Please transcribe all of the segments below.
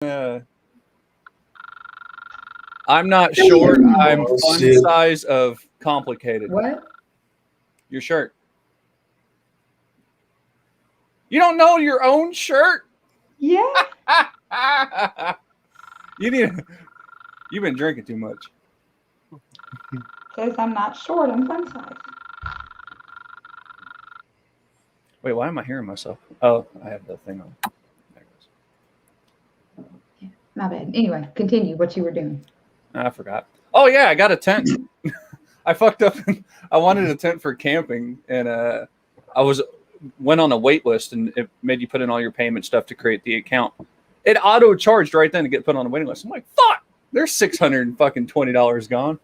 I'm not short. I'm fun size of complicated. What? Your shirt. You don't know your own shirt? Yeah. You've been drinking too much. Says I'm not short. I'm fun size. Wait, why am I hearing myself? Oh, I have the thing on. There it goes. Yeah, my bad. Anyway, continue what you were doing. I forgot. Oh yeah, I got a tent. I fucked up. I wanted a tent for camping, and went on a wait list, and it made you put in all your payment stuff to create the account. It auto charged right then to get put on a waiting list. I'm like, fuck, there's $620 gone.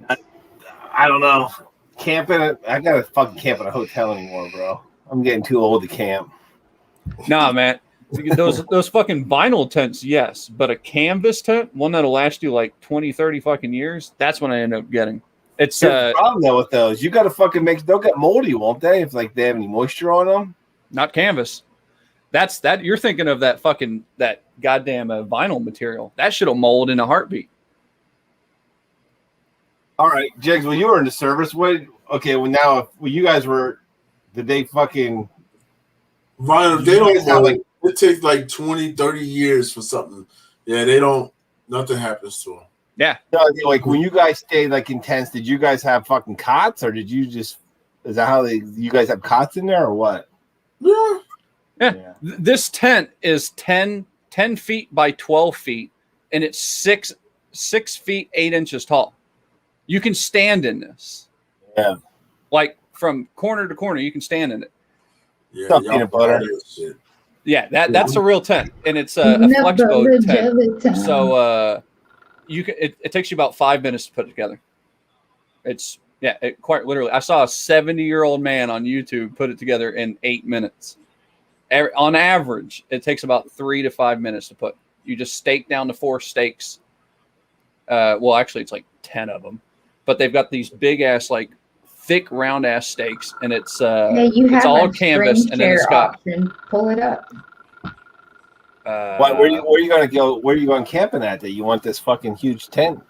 I don't know. Camping, I gotta fucking camp in a hotel anymore, bro. I'm getting too old to camp. Nah, man. Those fucking vinyl tents, yes. But a canvas tent, one that'll last you like 20, 30 fucking years, that's what I end up getting. It's the problem though with those. You gotta fucking they'll get moldy, won't they? If like they have any moisture on them. Not canvas. That's you're thinking of that goddamn vinyl material. That shit'll mold in a heartbeat. All right, Jigs, when you were in the service, when you guys were, did they fucking vinyl? They don't have like it takes like 20, 30 years for something. Yeah, they don't. Nothing happens to them. Yeah. Like when you guys stayed like in tents, did you guys have fucking cots, or did you just? Is that how you guys have cots in there, or what? Yeah. This tent is 10 feet by 12 feet, and it's 6 feet 8 inches tall. You can stand in this. Yeah. Like from corner to corner, you can stand in it. Yeah, peanut butter. Yeah, that's a real tent, and it's a flex boat tent. So it takes you about 5 minutes to put it together. It's quite literally. I saw a 70-year-old man on YouTube put it together in 8 minutes. On average, it takes about 3 to 5 minutes to put. You just stake down the 4 stakes. Well, actually, it's like 10 of them. But they've got these big ass, like thick, round ass stakes, and it's all canvas, and then it's got option. Pull it up. Where are you gonna go? Where are you going camping at? That you want this fucking huge tent?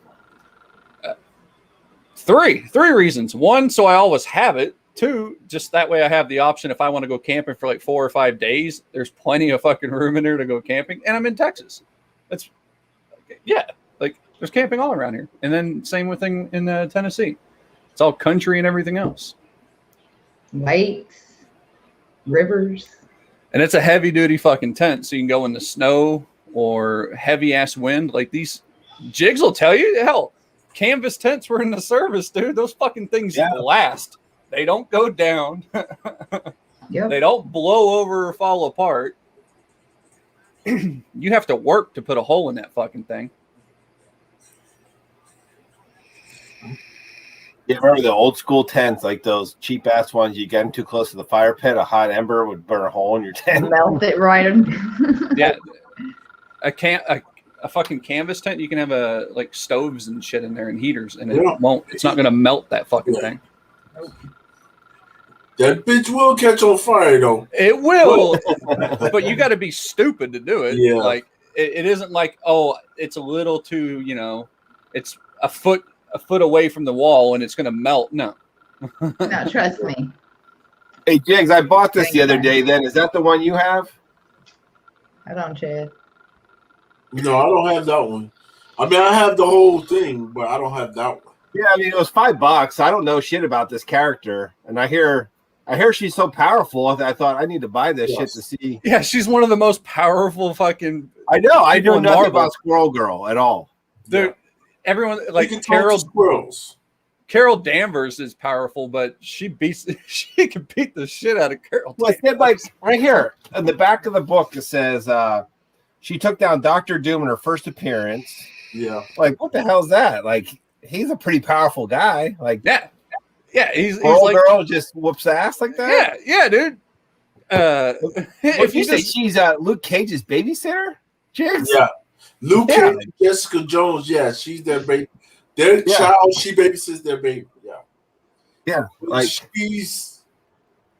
Three reasons. 1, so I always have it. 2, just that way I have the option if I want to go camping for like 4 or 5 days. There's plenty of fucking room in there to go camping, and I'm in Texas. There's camping all around here. And then same with thing in Tennessee. It's all country and everything else. Lakes, rivers. And it's a heavy duty fucking tent. So you can go in the snow or heavy ass wind. Like these Jigs will tell you, hell, canvas tents were in the service, dude. Those fucking things last. They don't go down. Yep. They don't blow over or fall apart. You have to work to put a hole in that fucking thing. You remember the old school tents, like those cheap ass ones? You get them too close to the fire pit, a hot ember would burn a hole in your tent. Melt it right. Yeah, a fucking canvas tent. You can have like stoves and shit in there and heaters, and it won't. It's not gonna melt that fucking thing. That bitch will catch on fire though. It will, but you got to be stupid to do it. Yeah, like it isn't like it's a little too. It's a foot away from the wall and it's going to melt. No, trust me. Hey, Jigs, I bought this the other day. Then is that the one you have? I don't, Chad. No, I don't have that one. I mean, I have the whole thing, but I don't have that one. Yeah, I mean, it was $5. I don't know shit about this character, and I hear she's so powerful. I thought I need to buy this shit to see. Yeah, she's one of the most powerful fucking. I know. I know nothing about Squirrel Girl at all. Dude, everyone like Carol Danvers is powerful, but she can beat the shit out of Carol. Well, it said, like right here in the back of the book, it says she took down Dr. Doom in her first appearance. Yeah, like what the hell is that? Like he's a pretty powerful guy. Like yeah, he's Squirrel like Girl just whoops ass like that. Yeah, dude. If you say she's Luke Cage's babysitter, Jigs? Yeah. Luke Cage, Jessica Jones, she's their baby. Their child, she babysits their baby. Yeah. Like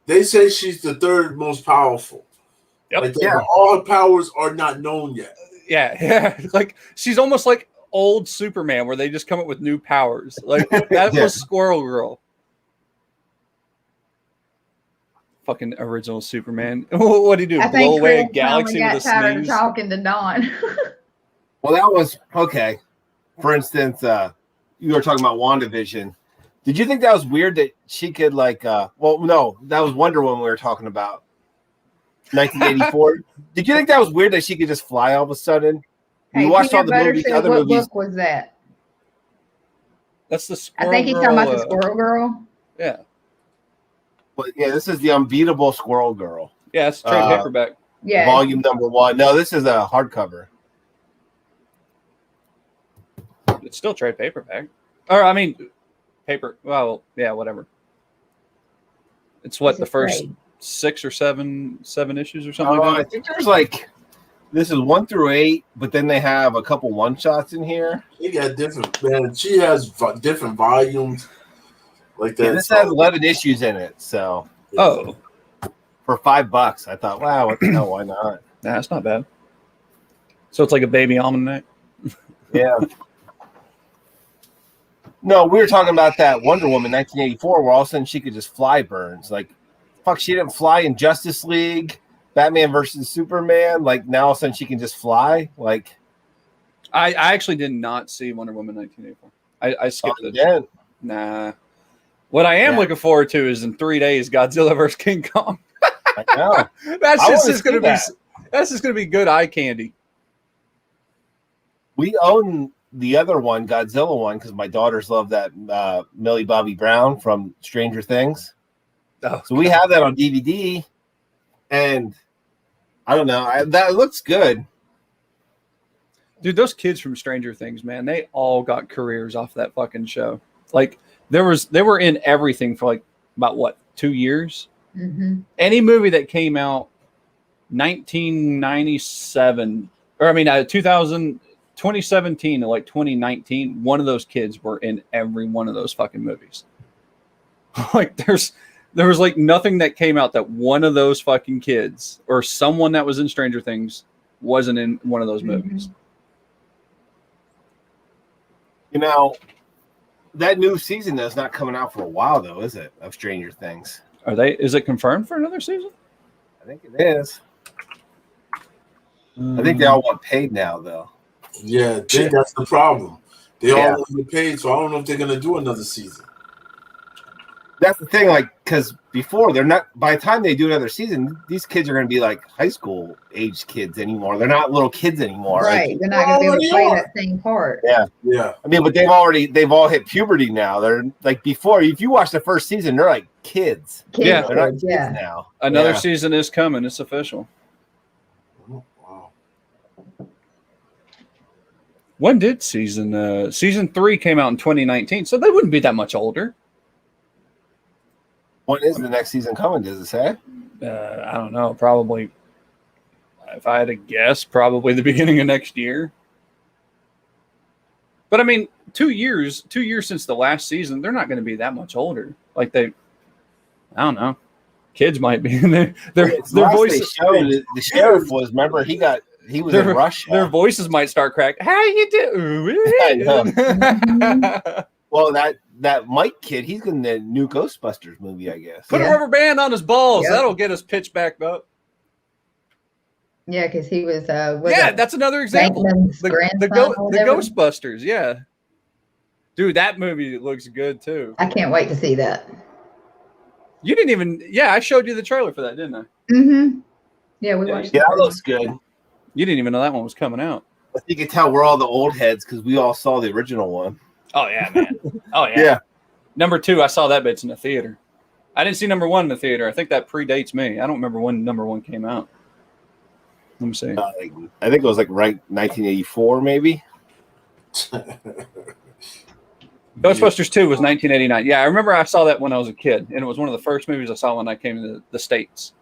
they say she's the third most powerful. Yep. Like all her powers are not known yet. Yeah. Like she's almost like old Superman, where they just come up with new powers. Like that was Squirrel Girl. Fucking original Superman. What do you do? Blow away a galaxy with a sneeze? Talking to Dawn. Well, that was okay. For instance, you were talking about WandaVision. Did you think that was weird that she could like? Well, no, that was Wonder Woman we were talking about. 1984. Did you think that was weird that she could just fly all of a sudden? Hey, you watched all the movies. Other what movies. book was that? That's the Squirrel I think he's Girl, talking about the Squirrel Girl. Yeah. But yeah, this is the Unbeatable Squirrel Girl. Yeah, it's trade paperback. Yeah. Volume #1. No, this is a hardcover. It's still trade paperback. Or I mean, paper. Well, yeah, whatever. It's what the first 6 or 7 issues or something like that. I think there's like this is 1 through 8, but then they have a couple one shots in here. She got different. Man, she has different volumes. Like that. Yeah, this has 11 issues in it. So Oh, for $5, I thought, wow, what the hell? Why not? nah, that's not bad. So it's like a baby almanac. Yeah. No, we were talking about that Wonder Woman 1984, where all of a sudden she could just fly burns. Like, fuck, she didn't fly in Justice League, Batman versus Superman. Like, now all of a sudden she can just fly. Like, I actually did not see Wonder Woman 1984. I skipped it. again. Nah. What I am looking forward to is in 3 days, Godzilla vs. King Kong. I know. That's just going to be good eye candy. We own the other one, Godzilla one, because my daughters love that Millie Bobby Brown from Stranger Things. Oh, so we have that on DVD, and I don't know. That looks good. Dude, those kids from Stranger Things, man, they all got careers off that fucking show. Like, they were in everything for like about 2 years. Mm-hmm. Any movie that came out 1997, or I mean 2017 to like 2019, one of those kids were in every one of those fucking movies. Like there was like nothing that came out that one of those fucking kids or someone that was in Stranger Things wasn't in one of those movies. You know, that new season is not coming out for a while, though, is it? Of Stranger Things. Is it confirmed for another season? I think it is. I think they all want paid now, though. Yeah, I think that's the problem. They all want to be paid, so I don't know if they're going to do another season. That's the thing, like, because before they're not. By the time they do another season, these kids are going to be like high school age kids anymore. They're not little kids anymore. Right? Like, they're not going to be able to play that same part. Yeah. I mean, but they've all hit puberty now. They're like before. If you watch the first season, they're like kids. Yeah, they're not kids now. Another season is coming. It's official. Oh, wow. When did season 3 came out in 2019? So they wouldn't be that much older. When is the next season coming? Does it say? I don't know. Probably, if I had to guess, probably the beginning of next year. But I mean, 2 years since the last season, they're not going to be that much older. Like I don't know. Kids might be. Their voices. The sheriff was. Remember, he was in Russia. Their voices might start cracking. How you doing? Well, that Mike kid, he's in the new Ghostbusters movie, I guess. Put a rubber band on his balls. Yep. That'll get us pitched back up. Yeah, because he was. That's another example. The Ghostbusters. Yeah, dude, that movie looks good too. I can't wait to see that. You didn't even. Yeah, I showed you the trailer for that, didn't I? Mm-hmm. Yeah, we watched. Yeah, that looks good. You didn't even know that one was coming out. You can tell we're all the old heads because we all saw the original one. Oh yeah, man. Oh yeah. Yeah. Number 2, I saw that bitch in the theater. I didn't see number 1 in the theater. I think that predates me. I don't remember when number 1 came out. Let me see. I think it was like right 1984, maybe. Ghostbusters 2 was 1989. Yeah, I remember I saw that when I was a kid, and it was one of the first movies I saw when I came to the States.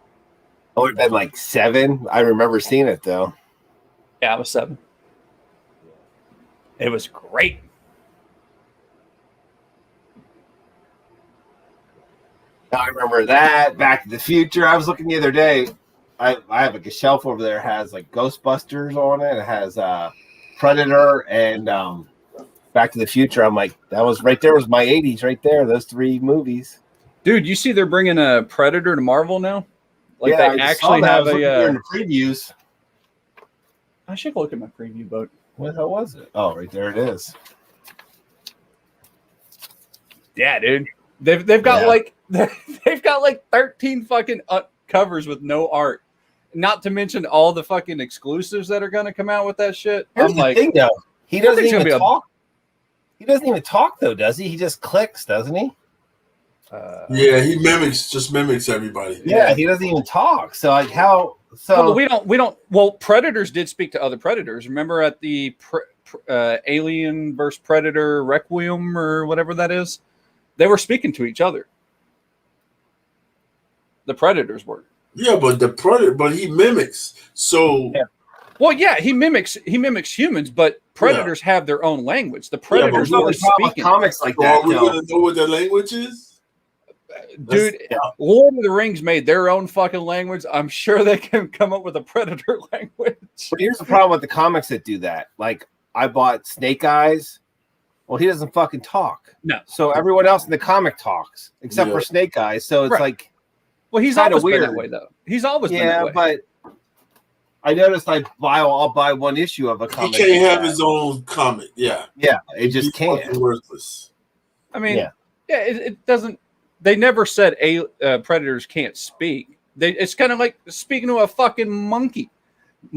Oh, it had like 7. I remember seeing it though. Yeah, I was 7. It was great. I remember that. Back to the Future. I was looking the other day. I have like a shelf over there has like Ghostbusters on it. It has Predator and Back to the Future. I'm like, that was right there. Was my 80s right there. Those 3 movies. Dude, you see they're bringing a Predator to Marvel now? Like yeah, they actually have in the previews. I should look at my preview boat. What the hell was it? Oh, right there it is. Yeah, dude. They've got like they've got like 13 fucking covers with no art. Not to mention all the fucking exclusives that are going to come out with that shit. Here's I'm the like, thing, though. He doesn't even talk. He doesn't even talk, though, does he? He just clicks, doesn't he? Yeah, he mimics everybody. Yeah, he doesn't even talk. So like how? So well, we don't. Well, Predators did speak to other Predators. Remember at the Alien vs Predator Requiem or whatever that is, they were speaking to each other. The Predators were. Yeah, but he mimics. So yeah. Well, yeah, he mimics humans, but Predators have their own language. The Predators were speaking. Comics like so that. Are we gonna know what their language is? Dude, Lord of the Rings made their own fucking language. I'm sure they can come up with a Predator language. But here's the problem with the comics that do that. Like, I bought Snake Eyes. Well, he doesn't fucking talk. No. So everyone else in the comic talks, except for Snake Eyes. So it's like, well, he's always been that way, though. He's always been that way. But I noticed I'll buy one issue of a comic. He can't have his own comic. Yeah. Yeah, it just can't. Worthless. I mean, it doesn't. They never said Predators can't speak. It's kind of like speaking to a fucking monkey.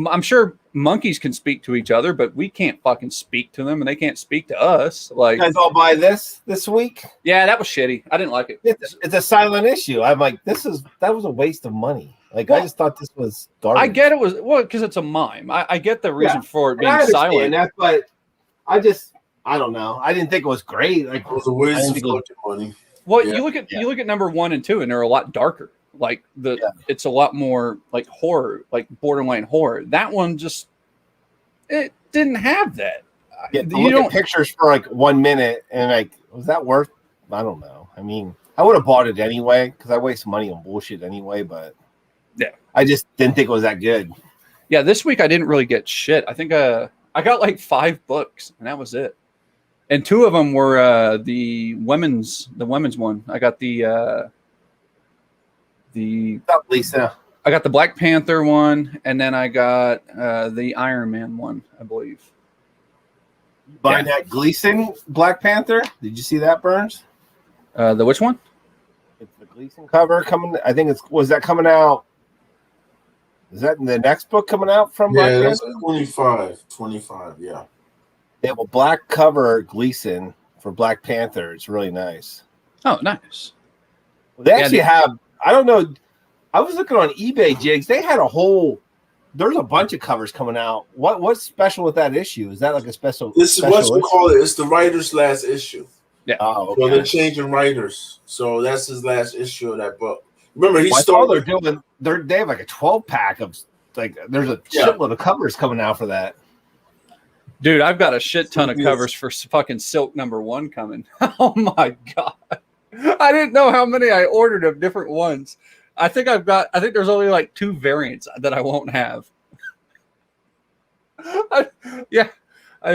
I'm sure monkeys can speak to each other, but we can't fucking speak to them, and they can't speak to us. Like, you guys all buy this week? Yeah, that was shitty. I didn't like it. It's a silent issue. I'm like, that was a waste of money. Like, I just thought this was garbage. I get it was because it's a mime. I get the reason for it being silent. That, but I don't know. I didn't think it was great. Like, it was a waste of money. Well, you look at number 1 and 2, and they're a lot darker. Like it's a lot more like horror, like borderline horror. That one it didn't have that. Yeah, you don't pictures for like 1 minute, and like, was that worth? I don't know. I mean, I would have bought it anyway because I waste money on bullshit anyway. But yeah, I just didn't think it was that good. Yeah, this week I didn't really get shit. I think I got like 5 books, and that was it. And 2 of them were the women's one. I got the Lisa. I got the Black Panther one, and then I got the Iron Man one, I believe. Buying that Gleason Black Panther? Did you see that, Burns? The which one? It's the Gleason cover coming. I think was that coming out? Is that the next book coming out from Black Panther? That's 25, yeah. They have a black cover Gleason for Black Panther. It's really nice. Oh, nice. They actually have, I don't know. I was looking on eBay, Jigs. They had there's a bunch of covers coming out. What's special with that issue? Is that like a special? This is what we call it. It's the writer's last issue. Yeah. Oh, okay. So they're changing writers. So that's his last issue of that book. Remember, he started. They have like a 12-pack of like. There's a shitload of covers coming out for that. Dude, I've got a shit ton of covers for fucking Silk number 1 coming. Oh my god. I didn't know how many I ordered of different ones. I think there's only like 2 variants that I won't have.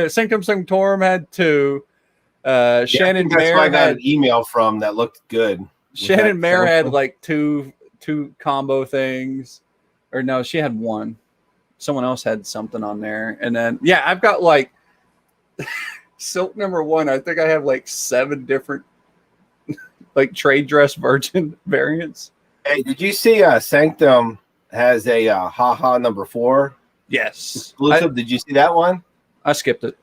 Sanctum Sanctorum had 2. Shannon Mayer I got an email from that looked good. Shannon Mayer had like two combo things. Or no, she had 1. Someone else had something on there. And then, I've got like Silk number 1. I think I have like 7 different like trade dress virgin variants. Hey, did you see Sanctum has a haha number 4? Yes. Exclusive. Did you see that one? I skipped it.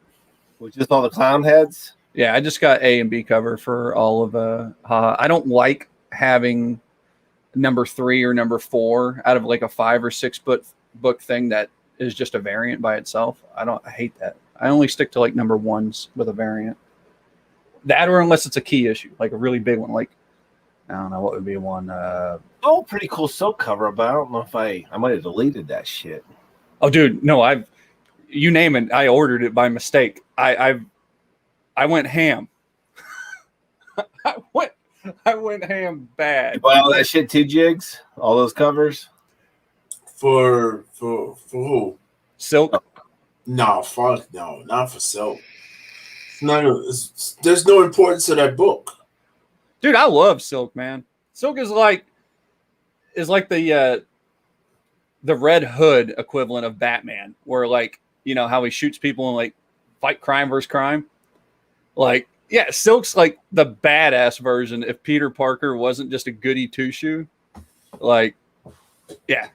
With just all the clown heads? Yeah, I just got A and B cover for all of haha. I don't like having number 3 or number 4 out of like a 5 or 6 book thing that is just a variant by itself. I hate that. I only stick to like number 1s with a variant. That or unless it's a key issue, like a really big one. Like, I don't know what would be one. Pretty cool silk cover, but I don't know if I might have deleted that shit. Oh, dude, no, you name it. I ordered it by mistake. I went ham. I went ham bad. You buy all that shit too, Jigs? All those covers? For who? Silk. No, fuck no, not for Silk. There's no importance to that book. Dude, I love Silk, man. Silk is like the Red Hood equivalent of Batman, where like, you know, how he shoots people and like fight crime versus crime. Like, yeah, Silk's like the badass version if Peter Parker wasn't just a goody two-shoe. Like, yeah.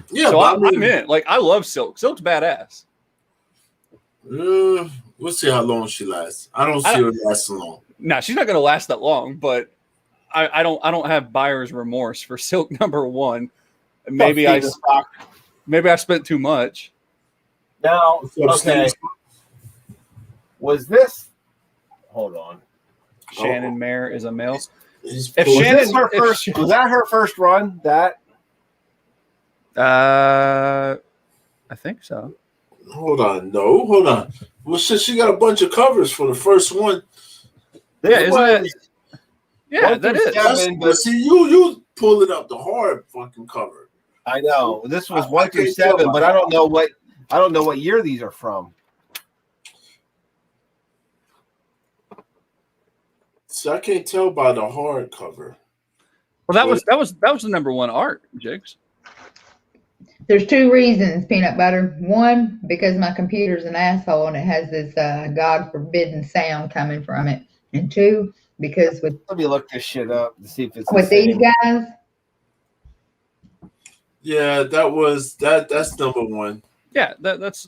Yeah, so I'm in. Like, I love Silk. Silk's badass. We'll see how long she lasts. I don't see her lasting long. No, she's not going to last that long, but I don't have buyer's remorse for Silk #1. Maybe I spent too much. Now, okay. Was this? Hold on. Shannon Mayer is a male. Was that her first run? That? I think so. Hold on. Well, she got a bunch of covers for the first one. Yeah, isn't it? Yeah, that is. But see, you pulling up the hard fucking cover. I know this was 1 through 7, but I don't know what year these are from. So I can't tell by the hard cover. Well, that was the #1 art, Jigs. There's 2 reasons, Peanut Butter. One, because my computer's an asshole and it has this God forbidden sound coming from it. And 2, because let me look this shit up to see if it's with these guys. Yeah, that's #1. Yeah, that's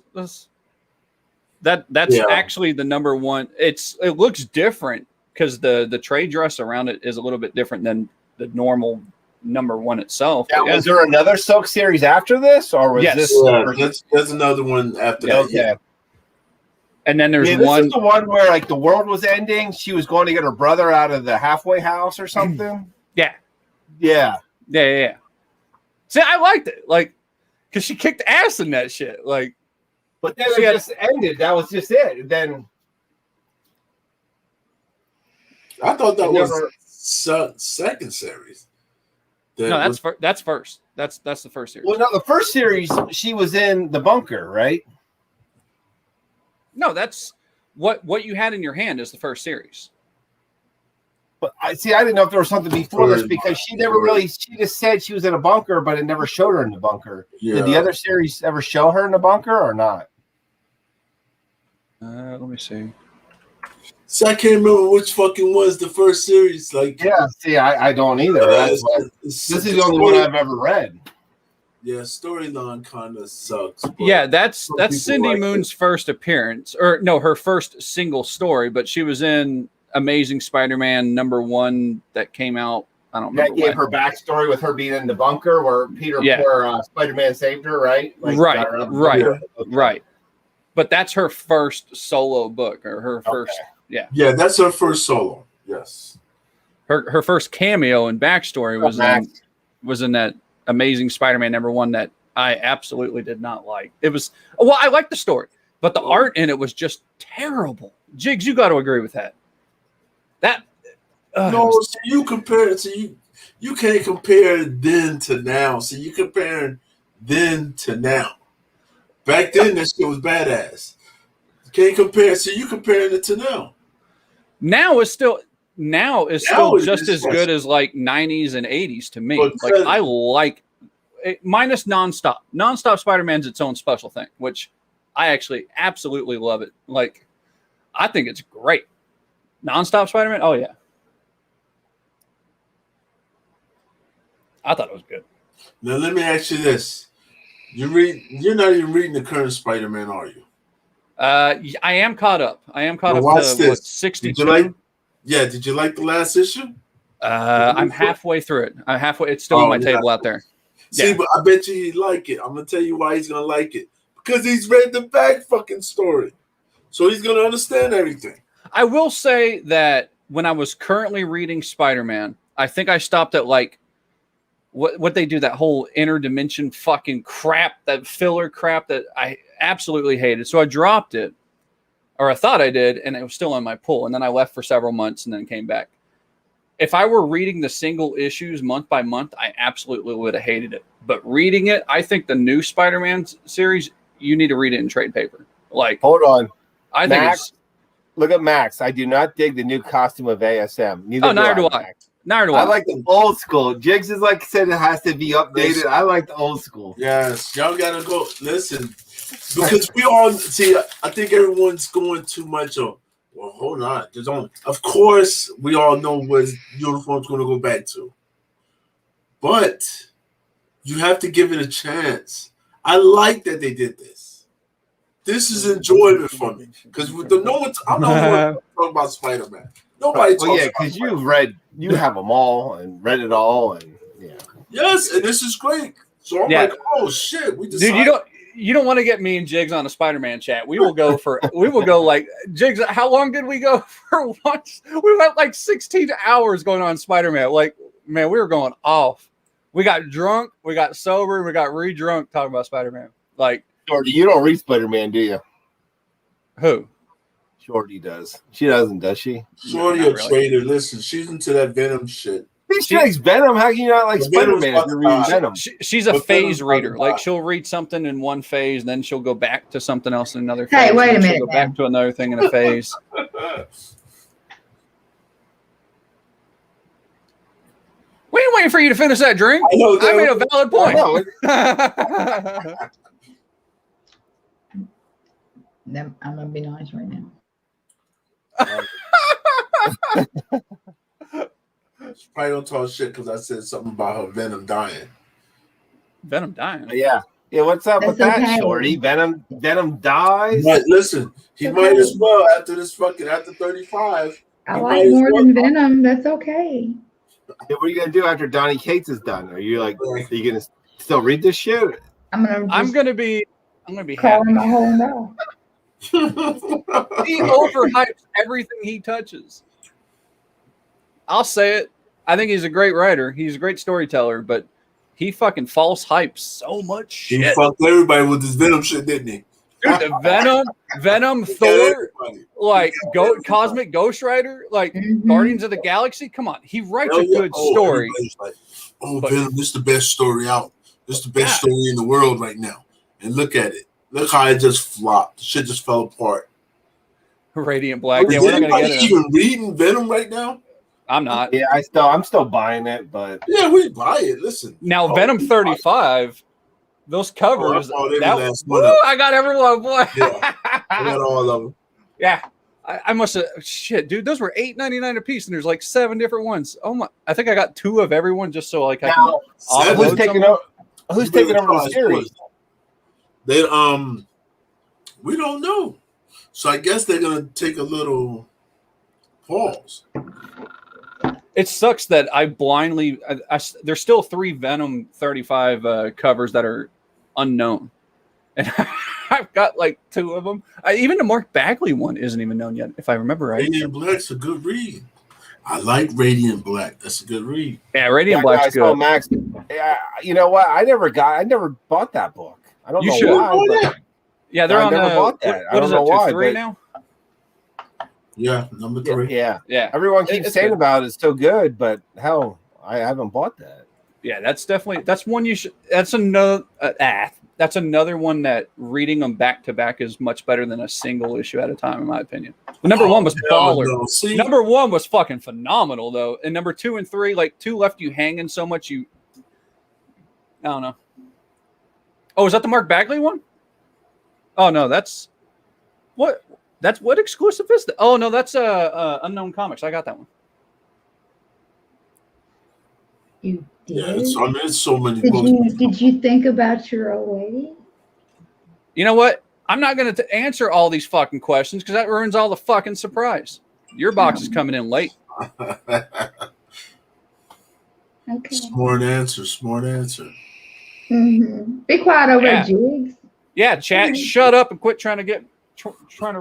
actually the #1. It looks different because the trade dress around it is a little bit different than the normal #1 itself. Yeah, was there another Silk series after this, or was this? Yeah, there's another one after that. Okay. Yeah. And then there's this one. Is the one where like the world was ending. She was going to get her brother out of the halfway house or something. Yeah. Yeah. See, I liked it, like, because she kicked ass in that shit, like. But then it just ended. That was just it. Then. I thought that was second series. That's first. That's the first series. Well, no, the first series she was in the bunker, right? No, that's what you had in your hand is the first series. But I didn't know if there was something before this because she just said she was in a bunker, but it never showed her in the bunker. Yeah. Did the other series ever show her in the bunker or not? Let me see. So I can't remember which fucking was the first series. Like, yeah, see, I don't either. This is the only one I've ever read. Yeah, storyline kind of sucks. Yeah, that's Cindy Moon's first appearance, or no, her first single story. But she was in Amazing Spider-Man #1 that came out. I don't remember. That gave her backstory with her being in the bunker where Spider-Man saved her, right? Like, right. But that's her first solo book, or her first. Yeah. Yeah, that's her first solo. Yes. Her first cameo and backstory was in that Amazing Spider-Man #1 that I absolutely did not like. I liked the story, but the art in it was just terrible. Jigs, you got to agree with that. So you compare it to you can't compare then to now. So you comparing then to now. Back then that shit was badass. You can't compare. So you comparing it to now. Now is still just as good as like 90s and 80s to me. Like I like it, minus nonstop. Nonstop Spider-Man's its own special thing, which I actually absolutely love it. Like I think it's great. Nonstop Spider-Man, oh yeah. I thought it was good. Now let me ask you this: you're not even reading the current Spider-Man, are you? I am caught up. To 62. Did you like the last issue? I'm halfway through it. It's still on my table out there. See, but I bet you he'd like it. I'm gonna tell you why he's gonna like it. Because he's read the back fucking story. So he's gonna understand everything. I will say that when I was currently reading Spider-Man, I think I stopped at like what they do, that whole interdimension fucking crap, that filler crap that I absolutely hated. So I dropped it, or I thought I did, and it was still on my pull. And then I left for several months and then came back. If I were reading the single issues month by month, I absolutely would have hated it. But reading it, I think the new Spider-Man series, you need to read it in trade paper. Like, hold on, I think Max. Look at Max. I do not dig the new costume of ASM. Neither do I. Max. Neither do I. I like the old school. Jigs is like said it has to be updated. I like the old school. Yes, y'all gotta go listen because we all see. I think everyone's going too much on. Well, hold on. There's only, of course, we all know what uniform's going to go back to, but you have to give it a chance. I like that they did this. This is enjoyment for me because I'm not talking about Spider-Man. Nobody talks. Well, yeah, because you have them all and read it all, and yeah. Yes, and this is great. So I'm like, oh shit, we decided. Dude, you don't want to get me and Jigs on a Spider-Man chat. We will go like Jigs. How long did we go for once? We went like 16 hours going on Spider-Man. Like, man, we were going off. We got drunk, we got sober, we got re-drunk talking about Spider-Man. Like, Shorty, you don't read Spider-Man, do you? Who? Shorty does. She doesn't, does she? Shorty a traitor. Listen, she's into that Venom shit. She likes Venom. How can you not like Spider-Man if you're reading Venom? She's a phase reader. Like, she'll read something in one phase, then she'll go back to something else in another phase. Hey, wait a minute. She'll go back to another thing in a phase. We ain't waiting for you to finish that drink. I made a valid point. I'm gonna be nice right now. She probably don't talk shit because I said something about her Venom dying. Venom dying? Yeah. What's up with that, Shorty? Venom dies? But listen, he might as well after 35. I like more than Venom. That's okay. What are you gonna do after Donnie Cates is done? Are you gonna still read this shit? I'm gonna be calling my whole no. He overhypes everything he touches. I'll say it. I think he's a great writer. He's a great storyteller, but he fucking false hypes so much shit. He fucked everybody with his Venom shit, didn't he? Dude, the Venom, Thor, like Cosmic Ghost Rider, like Guardians of the Galaxy. Come on, he writes a good story. Like, Venom, this is the best story out. This is the best story in the world right now. And look at it. Look how it just flopped. The shit just fell apart. Radiant Black. Is anybody even reading Venom right now? I'm not. Yeah, I'm still buying it, but yeah, we buy it. Listen. Now Venom 35. Those covers, I got everyone, boy. Yeah, I got all of them. Yeah, I must have. Shit, dude, those were $8.99 a piece, and there's like 7 different ones. Oh my! I think I got 2 of everyone just so like now, I can. Who's taking over the series? They we don't know. So I guess they're gonna take a little pause. It sucks that I blindly. There's still 3 Venom 35 covers that are unknown, and I've got like 2 of them. Even the Mark Bagley one isn't even known yet, if I remember right. Radiant Black's a good read. I like Radiant Black. That's a good read. Yeah, Radiant Black's good. Max, you know what? I never bought that book. I don't know why. Yeah, they're on. Bought that. What is it? 2-3 now. Yeah, number 3. Yeah. Everyone keeps saying good about it's so good, but hell, I haven't bought that. Yeah, that's one you should. That's another. That's another one that reading them back to back is much better than a single issue at a time, in my opinion. But number 1 was baller. No. Number 1 was fucking phenomenal, though, and number 2 and 3, like 2 left you hanging so much I don't know. Oh, is that the Mark Bagley one? Oh no, that's what exclusive is that? Oh no, that's Unknown Comics. I got that one. You did? Yeah, it's so many books. Did you think about your old lady? You know what? I'm not going to answer all these fucking questions because that ruins all the fucking surprise. Your box is coming in late. Okay. Smart answer. Mm-hmm. Be quiet over there, Jigs. Yeah, chat. Shut up and quit trying to ruin.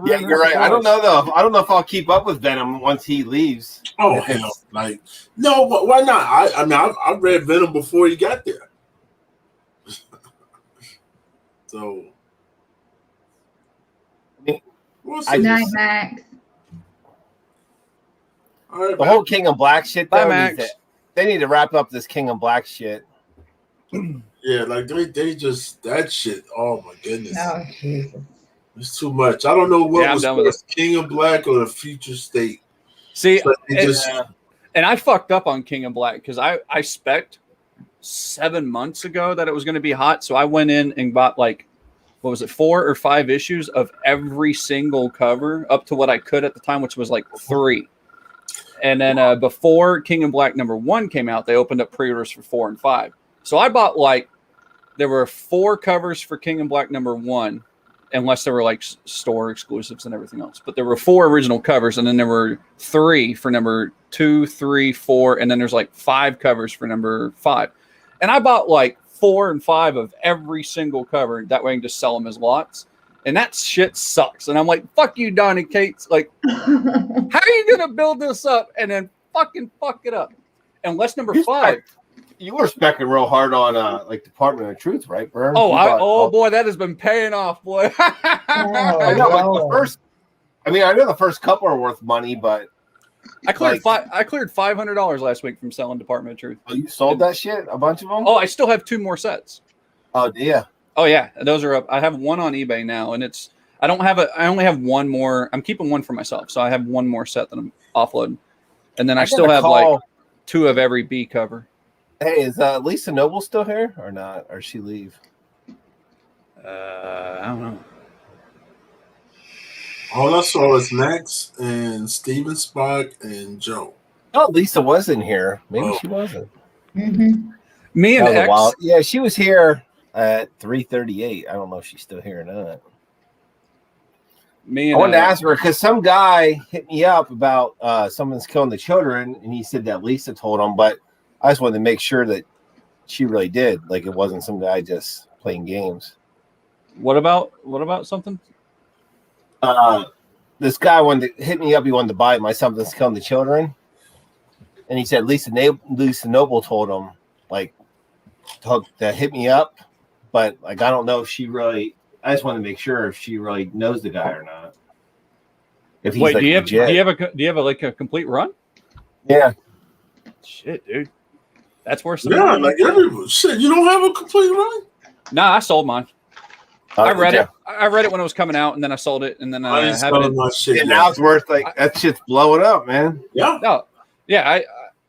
Yeah, you're right. I don't know though. I don't know if I'll keep up with Venom once he leaves. Oh hell, no. Why not? I read Venom before he got there. So, Good night, Max. All right, the whole King of Black shit. Bye, Max. They need to wrap up this King of Black shit. Yeah, like they just that shit. Oh my goodness, Oh Jesus. it's too much. I don't know what I'm was done with first, King of Black or the Future State. See, But they just and I fucked up on King of Black because I spec'd 7 months ago that it was going to be hot, so I went in and bought like, what was it, 4 or 5 issues of every single cover up to what I could at the time, which was like 3. And then before King of Black #1 came out, they opened up pre-orders for 4 and 5. So I bought like, there were 4 covers for King of Black #1, unless there were like store exclusives and everything else. But there were 4 original covers, and then there were 3 for #2, 3, 4, and then there's like 5 covers for #5. And I bought like 4 and 5 of every single cover. That way I can just sell them as lots. And that shit sucks. And I'm like, fuck you, Donnie Cates. Like, how are you going to build this up and then fucking fuck it up? Unless #5. You were specking real hard on like Department of Truth, right, Burns? Oh, boy, that has been paying off, boy. I know, like the first. I mean, I know the first couple are worth money, but I cleared $500 last week from selling Department of Truth. Oh, you sold that shit? A bunch of them? Oh, I still have 2 more sets. Oh, yeah. Oh yeah, those are up. I have 1 on eBay now, and I only have 1 more. I'm keeping 1 for myself, so I have 1 more set that I'm offloading, and then I still have like 2 of every B cover. Hey, is Lisa Noble still here or not? Or she leave? I don't know. all I saw was Max and Steven Spock and Joe. Oh, Lisa wasn't here. Maybe she wasn't. Mm-hmm. Me and X. Yeah, she was here at 3:38. I don't know if she's still here or not. I wanted to ask her because some guy hit me up about someone's killing the children, and he said that Lisa told him, but I just wanted to make sure that she really did. Like it wasn't some guy just playing games. What about something? This guy wanted to hit me up. He wanted to buy my Something's Killing the Children, and he said Lisa Noble told him like to hit me up, but like I don't know if she really. I just want to make sure if she really knows the guy or not. If he's Wait, like, do you have legit. a complete run? Yeah. Shit, dude, that's worse than Yeah, like everyone. Shit, you don't have a complete run? Nah, I sold mine. I read it. I read it when it was coming out, and then I sold it, and then I have it. My shit And now it's worth like that shit's blowing up, man. Yeah. No, yeah,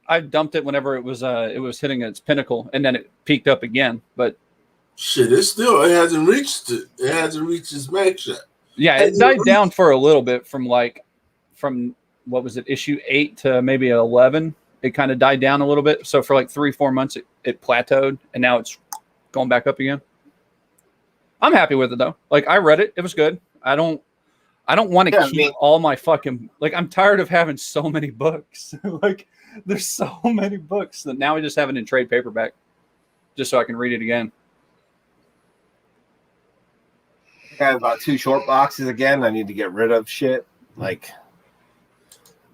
I dumped it whenever it was hitting its pinnacle, and then it peaked up again. But shit, it hasn't reached it. It hasn't reached its max yet. Yeah, it died down for a little bit from what was it, issue 8 to maybe 11. It kind of died down a little bit. So for like 3-4 months, it plateaued, and now it's going back up again. I'm happy with it though. Like I read it, it was good. I don't want to keep all my fucking like. I'm tired of having so many books. Like there's so many books that now I just have it in trade paperback, just so I can read it again. I have about 2 short boxes again. I need to get rid of shit. Like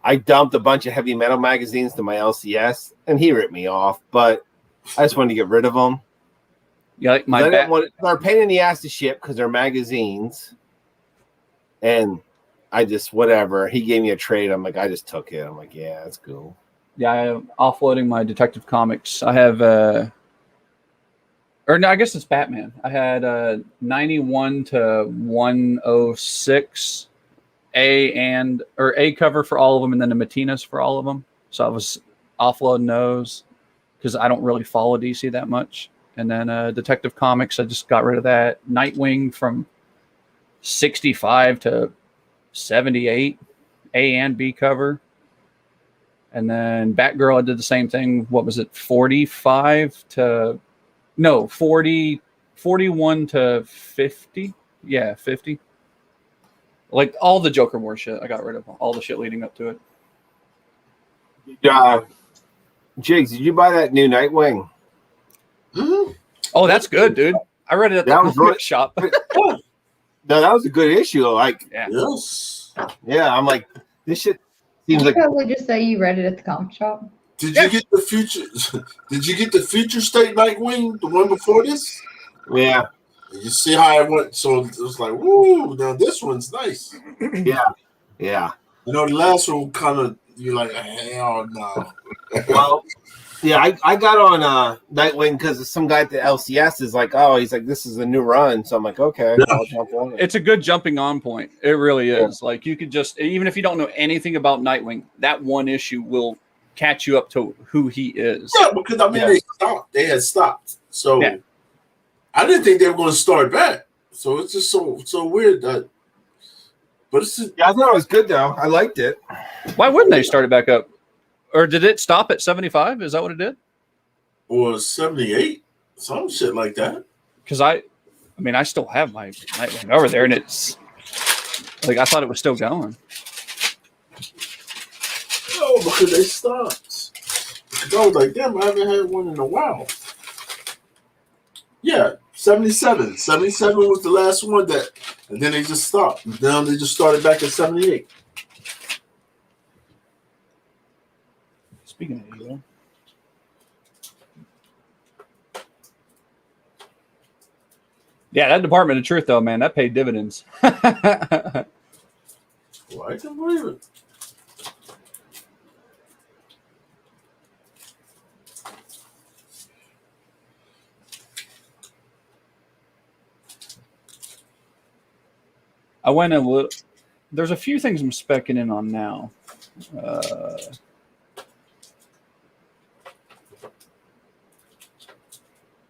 I dumped a bunch of heavy metal magazines to my LCS, and he ripped me off. But I just wanted to get rid of them. Yeah, like they're a pain in the ass to ship because they're magazines, and I just whatever. He gave me a trade. I'm like, I just took it. I'm like, yeah, that's cool. Yeah, I'm offloading my Detective Comics. I have or no, I guess it's Batman. I had 91 to 106 A cover for all of them, and then the Matinas for all of them. So I was offloading those because I don't really follow DC that much. And then Detective Comics, I just got rid of that. Nightwing from 65 to 78, A and B cover. And then Batgirl, I did the same thing. What was it? 41 to 50. Yeah, 50. Like all the Joker War shit, I got rid of all the shit leading up to it. Jigs, did you buy that new Nightwing? Mm-hmm. Oh, that's good, dude. I read it at the comic shop. No, that was a good issue. Like, yes. Yeah, I'm like, this shit seems Did you like. probably just say you read it at the comic shop? Did you get the future? Did you get the Future State Nightwing, the one before this? Yeah. You see how it went. So it was like, woo! Now this one's nice. Yeah. Yeah. You know, the last one kind of you're like, hell no. Well, Yeah, I got on Nightwing because some guy at the LCS is like, oh, he's like, this is a new run. So I'm like, okay, I'll jump on it. It's a good jumping on point. It really is. Like you could just, even if you don't know anything about Nightwing, that one issue will catch you up to who he is. Yeah, because I mean they stopped. They had stopped. So I didn't think they were going to start back. So it's just so weird that. But it's just, I thought it was good though. I liked it. Why wouldn't they start it back up? Or did it stop at 75? Is that what it did? Or 78, some shit like that. Because I mean, I still have my Nightwing over there, and it's like I thought it was still going. No, because they stopped. Because I was like, damn, I haven't had one in a while. Yeah, 77. 77 was the last one that, and then they just stopped. And then they just started back at 78. Speaking of evil. Yeah, that Department of Truth, though, man, that paid dividends. Well, I can believe it. I went a little. There's a few things I'm specking in on now.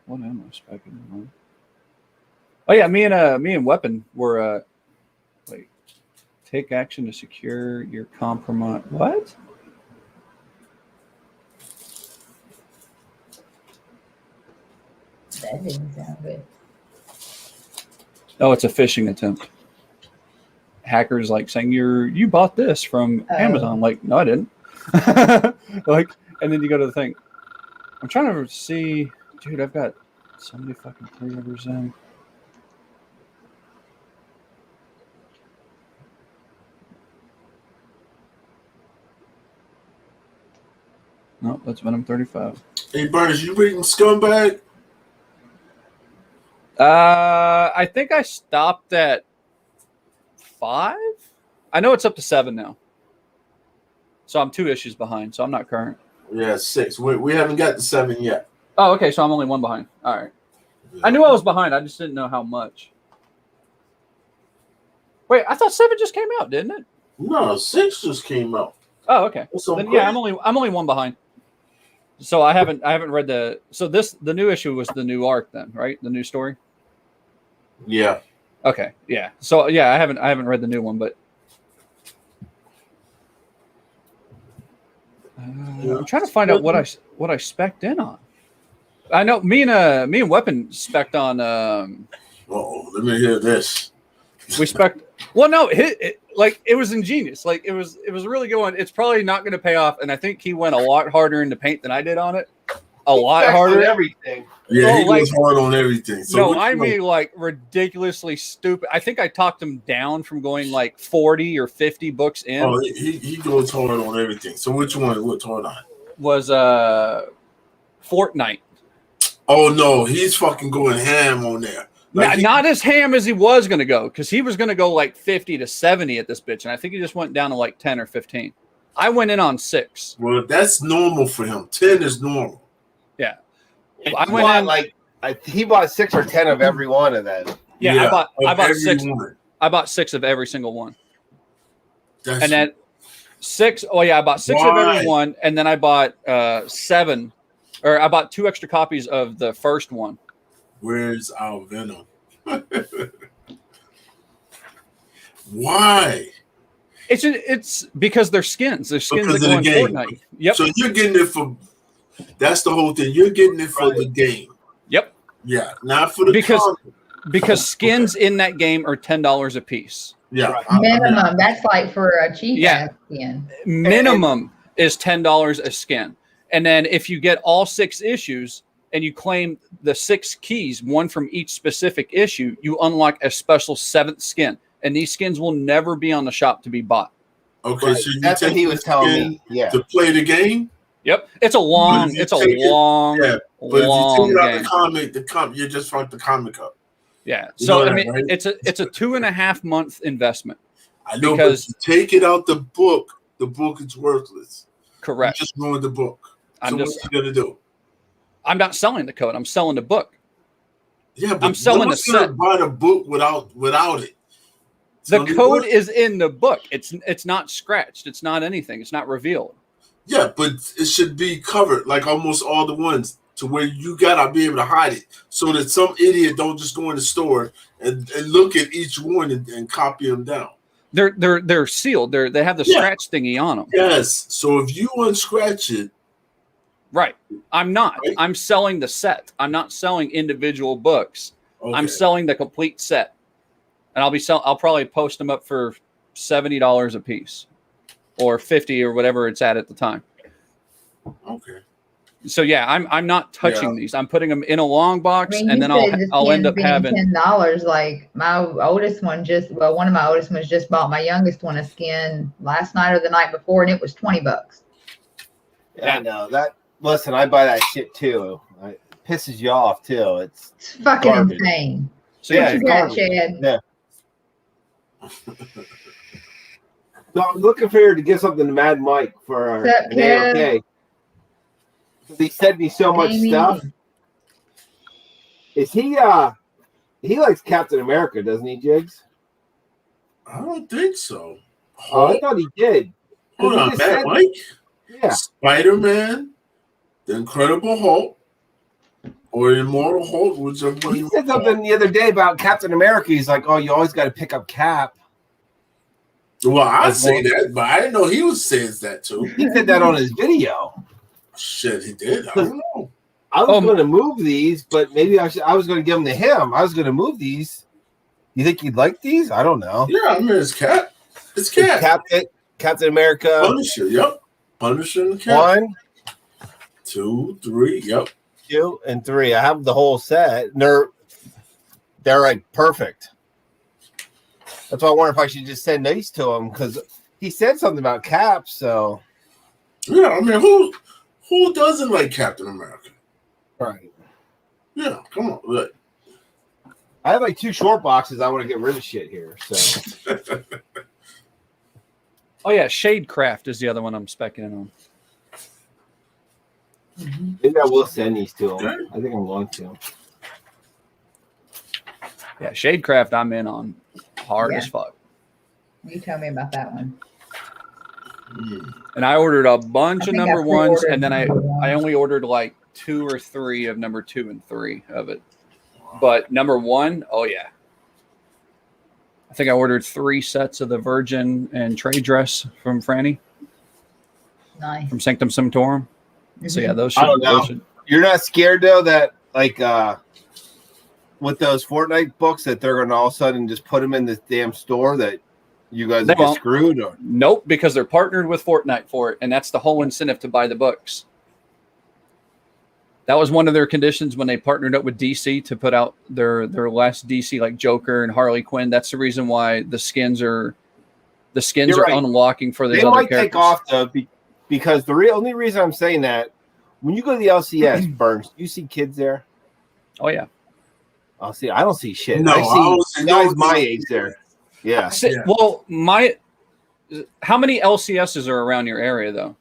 What am I specking in on? Oh yeah, me and Weapon were like take action to secure your compromise. What? That didn't sound good. Oh, it's a phishing attempt. Hackers like saying you bought this from Amazon. Like, no, I didn't. Like, and then you go to the thing. I'm trying to see, dude. I've got so many fucking pre-orders in. No, that's Venom 35. Hey, Burns, you reading Scumbag? I think I stopped at 5. I know it's up to 7 now. So I'm 2 issues behind. So I'm not current. Yeah, 6. We haven't got to 7 yet. Oh, okay. So I'm only 1 behind. All right. Yeah. I knew I was behind. I just didn't know how much. Wait, I thought 7 just came out, didn't it? No, 6 just came out. Oh, okay. Then, yeah, I'm only 1 behind. So I haven't read the. So the new issue was the new arc then, right? The new story. Yeah. Okay. Yeah. So yeah, I haven't read the new one, but I'm trying to find out what I spec'd in on. I know me and Weapon spec'd on. Let me hear this. We spec'd. Well, no, it was ingenious. Like it was really going. It's probably not going to pay off, and I think he went a lot harder into paint than I did on it. A lot harder. Everything. Yeah, he goes hard on everything. So no, I mean like ridiculously stupid. I think I talked him down from going like 40 or 50 books in. Oh, he goes hard on everything. So which one? What's hard on? Was Fortnite. Oh no, he's fucking going ham on there. Like not as ham as he was going to go, because he was going to go like 50 to 70 at this bitch, and I think he just went down to like 10 or 15. I went in on 6. Well, that's normal for him. 10 is normal. Yeah. I went in he bought 6 or 10 of every one of them. Yeah, I bought 6. One. I bought 6 of every single one. And then 6. Oh yeah, I bought 6 of every one, and then I bought 7, or I bought 2 extra copies of the first one. Where's our Venom? Why? It's because they're skins. They're skins that go in Fortnite. Yep. So you're getting it for. That's the whole thing. You're getting it for the game. Yep. Yeah, not for the because skins in that game are $10 a piece. Yeah. Minimum. That's like for a cheap ass skin. Minimum is $10 a skin. And then if you get all 6 issues and you claim the 6 keys, one from each specific issue, you unlock a special 7th skin. And these skins will never be on the shop to be bought. Okay, right. so that's what he was telling me. Yeah. To play the game. Yep, it's a long, But if long you take game. out the comic, you just fucked the comic up. Yeah, You so know I mean, right? it's a 2.5 month investment. I know, because but you take it out the book is worthless. Correct. You just ruined the book. What's you gonna do? I'm not selling the code. I'm selling the book. Yeah, but I'm selling the set. Buy the book without it. The code is in the book. It's not scratched. It's not anything. It's not revealed. Yeah, but it should be covered like almost all the ones to where you gotta be able to hide it so that some idiot don't just go in the store and look at each one and copy them down. They're sealed. They have the scratch thingy on them. Yes. So if you unscratch it, right. I'm not. Right? I'm selling the set. I'm not selling individual books. Okay. I'm selling the complete set, and I'll probably post them up for $70 a piece, or $50 or whatever it's at the time. Okay. So yeah, I'm not touching these. I'm putting them in a long box, and then I'll end up having $10. Like my oldest one one of my oldest ones just bought my youngest one a skin last night or the night before, and it was $20. Yeah, I know that. Listen, I buy that shit too. It pisses you off too. It's fucking garbage. insane. So what you got, Chad? Yeah. So I'm looking for you to give something to Mad Mike for an AOK. He sent me so much stuff. Is he likes Captain America, doesn't he, Jigs? I don't think so. Oh, I thought he did. Hold on, Mad Mike? Yeah. Spider-Man, the Incredible Hulk, or Immortal Hulk, whichever one. He said something the other day about Captain America. He's like, oh, you always got to pick up Cap. Well, I say that, but I didn't know he was saying that too. He said that on his video. Shit, he did. I don't know. I was going to move these, but maybe I was going to give them to him. I was going to move these. You think he'd like these? I don't know. Yeah, I mean, it's Cap. It's Cap. Captain America. Punisher, yep. Punisher and Cap. 1, 2, 3, yep. 2, and 3. I have the whole set. They're like perfect. That's why I wonder if I should just send these to him because he said something about Cap. So yeah, I mean, who doesn't like Captain America? Right. Yeah, come on. Look. I have like 2 short boxes. I want to get rid of shit here. So. Oh yeah, Shadecraft is the other one I'm specking in on. Maybe I will send these to him. I think I'm going to. Yeah, Shadecraft I'm in on hard as fuck. You tell me about that one. And I ordered a bunch of number ones, and then I only ordered like 2 or 3 of number 2 and 3 of it. But number 1, oh yeah. I think I ordered 3 sets of the Virgin and Trade Dress from Franny. Nice. From Sanctum Sanctorum. So yeah, those I don't know. You're not scared though that like with those Fortnite books that they're going to all of a sudden just put them in this damn store that you guys will get screwed? Or? Nope, because they're partnered with Fortnite for it, and that's the whole incentive to buy the books. That was one of their conditions when they partnered up with DC to put out their last DC like Joker and Harley Quinn. That's the reason why the skins are unlocking for the other characters. They might take off though, because the only reason I'm saying that when you go to the LCS, Burns, you see kids there. Oh yeah. I'll see. I don't see shit. No, I see guys my age there. Yeah. Well, how many LCSs are around your area though?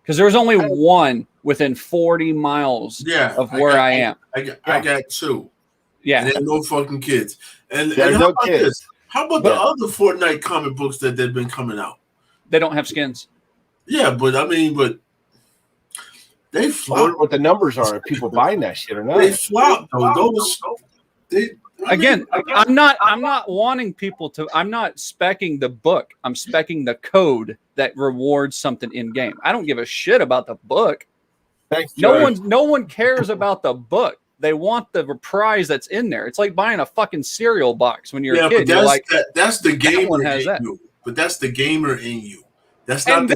Because there's only one within 40 miles of where I am. I got 2. Yeah. And there's no fucking kids. And there's no kids. How about the other Fortnite comic books that they've been coming out? They don't have skins. Yeah, but they flop. I wonder what the numbers are if people buying that shit or not. They flop. I'm not wanting people to. I'm not speccing the book. I'm speccing the code that rewards something in game. I don't give a shit about the book. Thanks, no one cares about the book. They want the prize that's in there. It's like buying a fucking cereal box when you're a kid. You're like, that's the gamer in that. you. But that's the gamer in you. That's what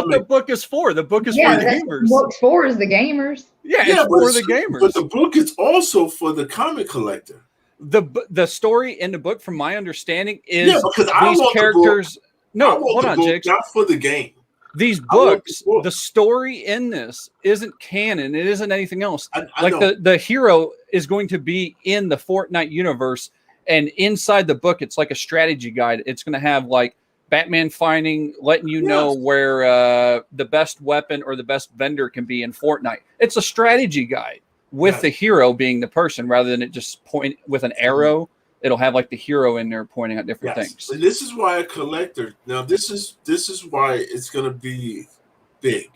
the book is for. The book is for the gamers. What's for is the gamers. Yeah, it's for the gamers. But the book is also for the comic collector. The story in the book, from my understanding, is because these characters. No, hold on, Jake. Not for the game. These books, the story in this isn't canon. It isn't anything else. The hero is going to be in the Fortnite universe, and inside the book, it's like a strategy guide. It's going to have like Batman finding, letting you know where the best weapon or the best vendor can be in Fortnite. It's a strategy guide with the hero being the person rather than it just point with an arrow. It'll have like the hero in there pointing at different things. And this is why a collector. Now this is why it's gonna be big,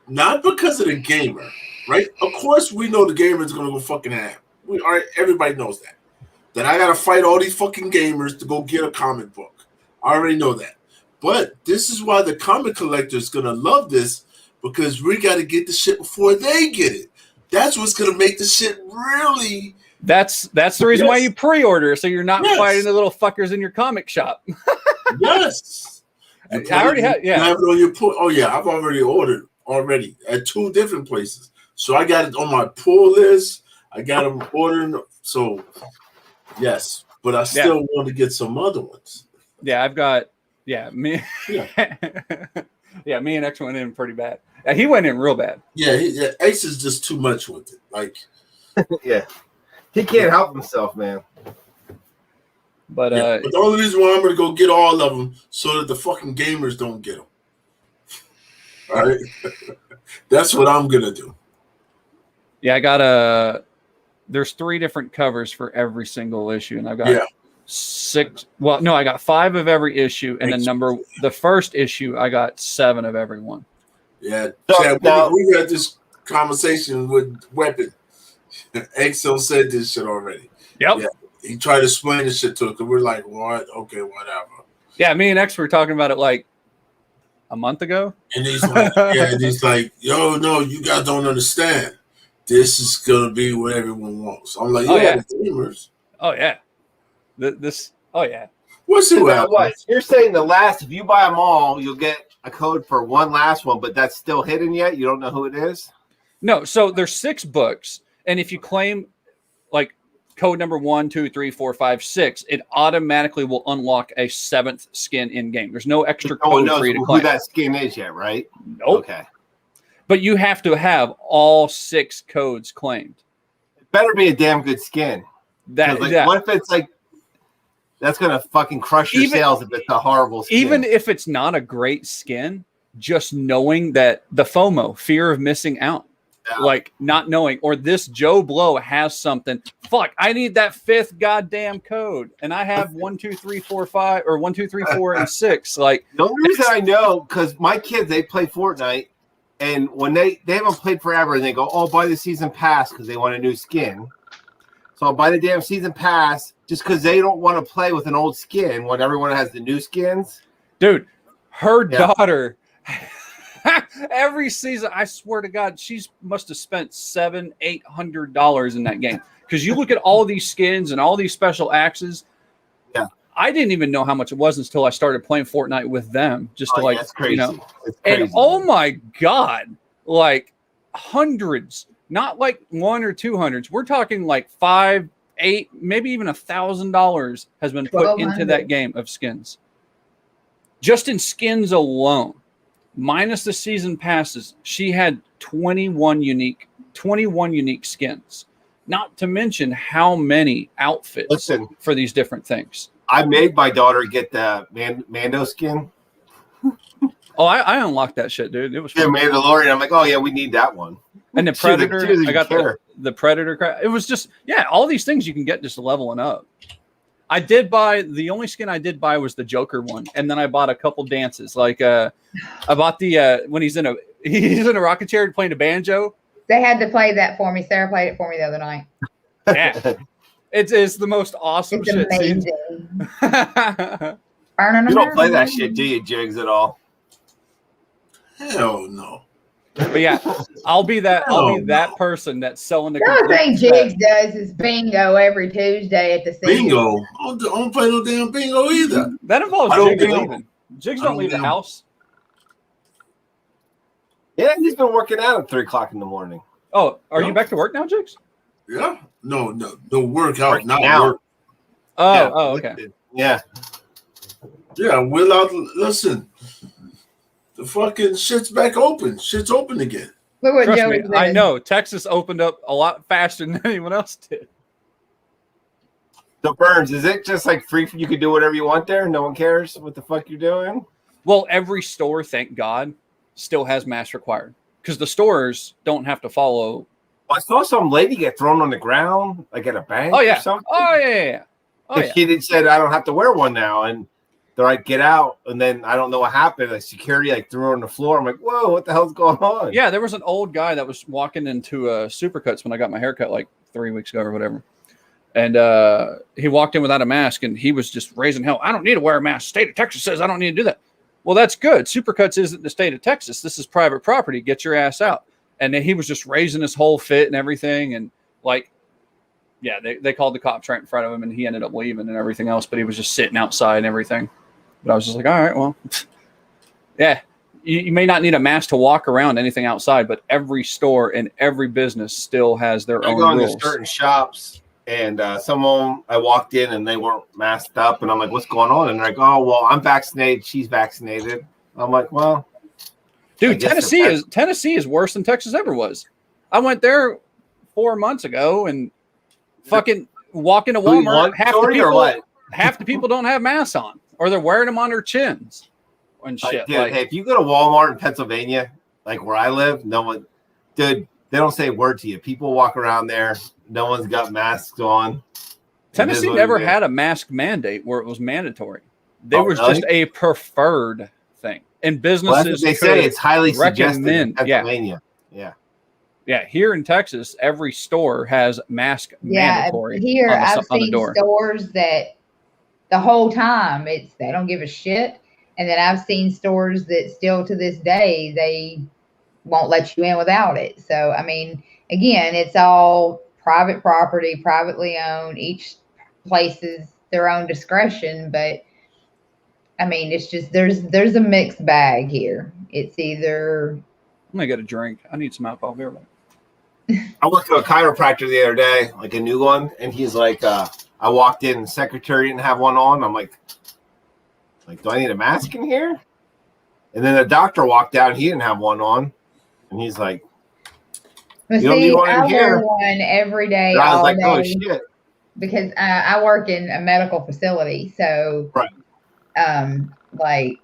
not because of the gamer, right? Of course, we know the gamer is gonna go fucking ham. Everybody knows that. That I gotta fight all these fucking gamers to go get a comic book. I already know that. But this is why the comic collector is gonna love this, because we gotta get the shit before they get it. That's what's gonna make the shit really. That's the reason why you pre-order, so you're not fighting the little fuckers in your comic shop. Yes. I already have. Yeah. You have it on your pull. Oh yeah, I've already ordered at 2 different places. So I got it on my pull list. I got them ordering. So yes, but I still want to get some other ones. Yeah, I've got. Yeah, me. Yeah. Yeah, me and X went in pretty bad. He went in real bad. Yeah, Ace is just too much with it. Like, yeah, he can't help himself, man. But but the only reason why I'm going to go get all of them so that the fucking gamers don't get them. All right, that's what I'm gonna do. Yeah, I got there's 3 different covers for every single issue, and I've got 6. Well, no, I got 5 of every issue, and the first issue I got 7 of every one. Yeah, Chad, we had this conversation with Weapon. Exo said this shit already. Yep. Yeah, he tried to explain this shit to us, because we're like, what? Okay, whatever. Yeah, me and X were talking about it like a month ago. And he's like, yo, no, you guys don't understand. This is gonna be what everyone wants. I'm like, gamers. Oh yeah. Oh yeah. What's it? What? You're saying if you buy them all, you'll get a code for one last one, but that's still hidden yet? You don't know who it is? No, so there's 6 books, and if you claim like code number 1, 2, 3, 4, 5, 6, it automatically will unlock a 7th skin in game. There's no extra code for you to claim. Who that skin is yet, right? Nope. Okay. But you have to have all 6 codes claimed. It better be a damn good skin. What if it's like that's gonna fucking crush your sales if it's a horrible skin? Even if it's not a great skin, just knowing that the FOMO, fear of missing out. Like not knowing, or this Joe Blow has something. Fuck, I need that 5th goddamn code, and I have 1, 2, 3, 4, 5, or 1, 2, 3, 4, and 6. Like the only reason I know, because my kids, they play Fortnite, and when they haven't played forever, and they go, "Oh, buy the season pass because they want a new skin." So I'll buy the damn season pass just because they don't want to play with an old skin when everyone has the new skins. Dude, her daughter. Every season, I swear to God, she must have spent $700-800 in that game. Because you look at all these skins and all these special axes. Yeah, I didn't even know how much it was until I started playing Fortnite with them. Just to that's crazy. And oh my God, like hundreds, not like 100 or 200. We're talking like 5, 8, maybe even $1,000 has been put into that game of skins. Just in skins alone. Minus the season passes, she had 21 unique skins. Not to mention how many outfits for these different things. I made my daughter get the Mando skin. Oh, I unlocked that shit, dude. It was fun. Mandalorian. I'm like, oh yeah, we need that one. And the Predator, I got the Predator. It was just all these things you can get just leveling up. I did buy the only skin I did buy was the Joker one, and then I bought a couple dances. Like I bought the when he's in a rocket chair playing a banjo. They had to play that for me. Sarah played it for me the other night. Yeah, it's the most awesome shit. Amazing. You don't play that shit, do you, Jigs, at all? Hell no. But yeah, I'll be that person that's selling the. The other thing Jigs does is bingo every Tuesday at the city. Bingo? I don't play no damn bingo either. That involves Jigs leaving. Jigs don't leave the house. Yeah, he's been working out at 3:00 in the morning. Oh, are you back to work now, Jigs? Yeah. No, workout, not now. work. Oh, okay. Yeah. Yeah, listen. The fucking shit's back open. Shit's open again. Look what Trust me, I know. Texas opened up a lot faster than anyone else did. So Burns, is it just like free? You could do whatever you want there. No one cares what the fuck you're doing. Well, every store, thank God, still has masks required because the stores don't have to follow. I saw some lady get thrown on the ground, like at a bank. Oh yeah. Or something. Oh yeah. Oh yeah. She said, "I don't have to wear one now," and they're like, "Get out!" And then I don't know what happened. Like security like threw her on the floor. I'm like, "Whoa, what the hell's going on?" Yeah, there was an old guy that was walking into Supercuts when I got my haircut like 3 weeks ago or whatever. And he walked in without a mask, and he was just raising hell. I don't need to wear a mask. State of Texas says I don't need to do that. Well, that's good. Supercuts isn't the state of Texas. This is private property. Get your ass out. And then he was just raising his whole fit and everything. And like, yeah, they called the cops right in front of him, and he ended up leaving and everything else. But he was just sitting outside and everything. But I was just like, all right, well, yeah. You may not need a mask to walk around anything outside, but every store and every business still has their own going rules. To certain shops. And someone, I walked in and they weren't masked up, and I'm like, "What's going on?" And they're like, "Oh, well, I'm vaccinated. She's vaccinated." I'm like, "Well, dude, Tennessee is worse than Texas ever was." I went there 4 months ago and fucking walk into Walmart. Half the people don't have masks on, or they're wearing them on their chins and shit. Dude, hey, if you go to Walmart in Pennsylvania, like where I live, no one, dude, they don't say a word to you. People walk around there. No one's got masks on. Tennessee never had a mask mandate where it was mandatory. There was just a preferred thing. And businesses, they say it's highly suggested in Pennsylvania. Yeah. Here in Texas, every store has mask mandatory. Here I've seen stores that the whole time they don't give a shit. And then I've seen stores that still to this day, they won't let you in without it. So, I mean, again, it's all private property, privately owned. Each place is their own discretion, but I mean, it's just there's a mixed bag here. It's either I'm gonna get a drink. I need some alcohol beer. I went to a chiropractor the other day, like a new one, and he's like, I walked in, and the secretary didn't have one on. I'm like, do I need a mask in here? And then the doctor walked out, and he didn't have one on, and he's like, I wear one every day. I was like, day, oh shit. Because I work in a medical facility. So, right. Like,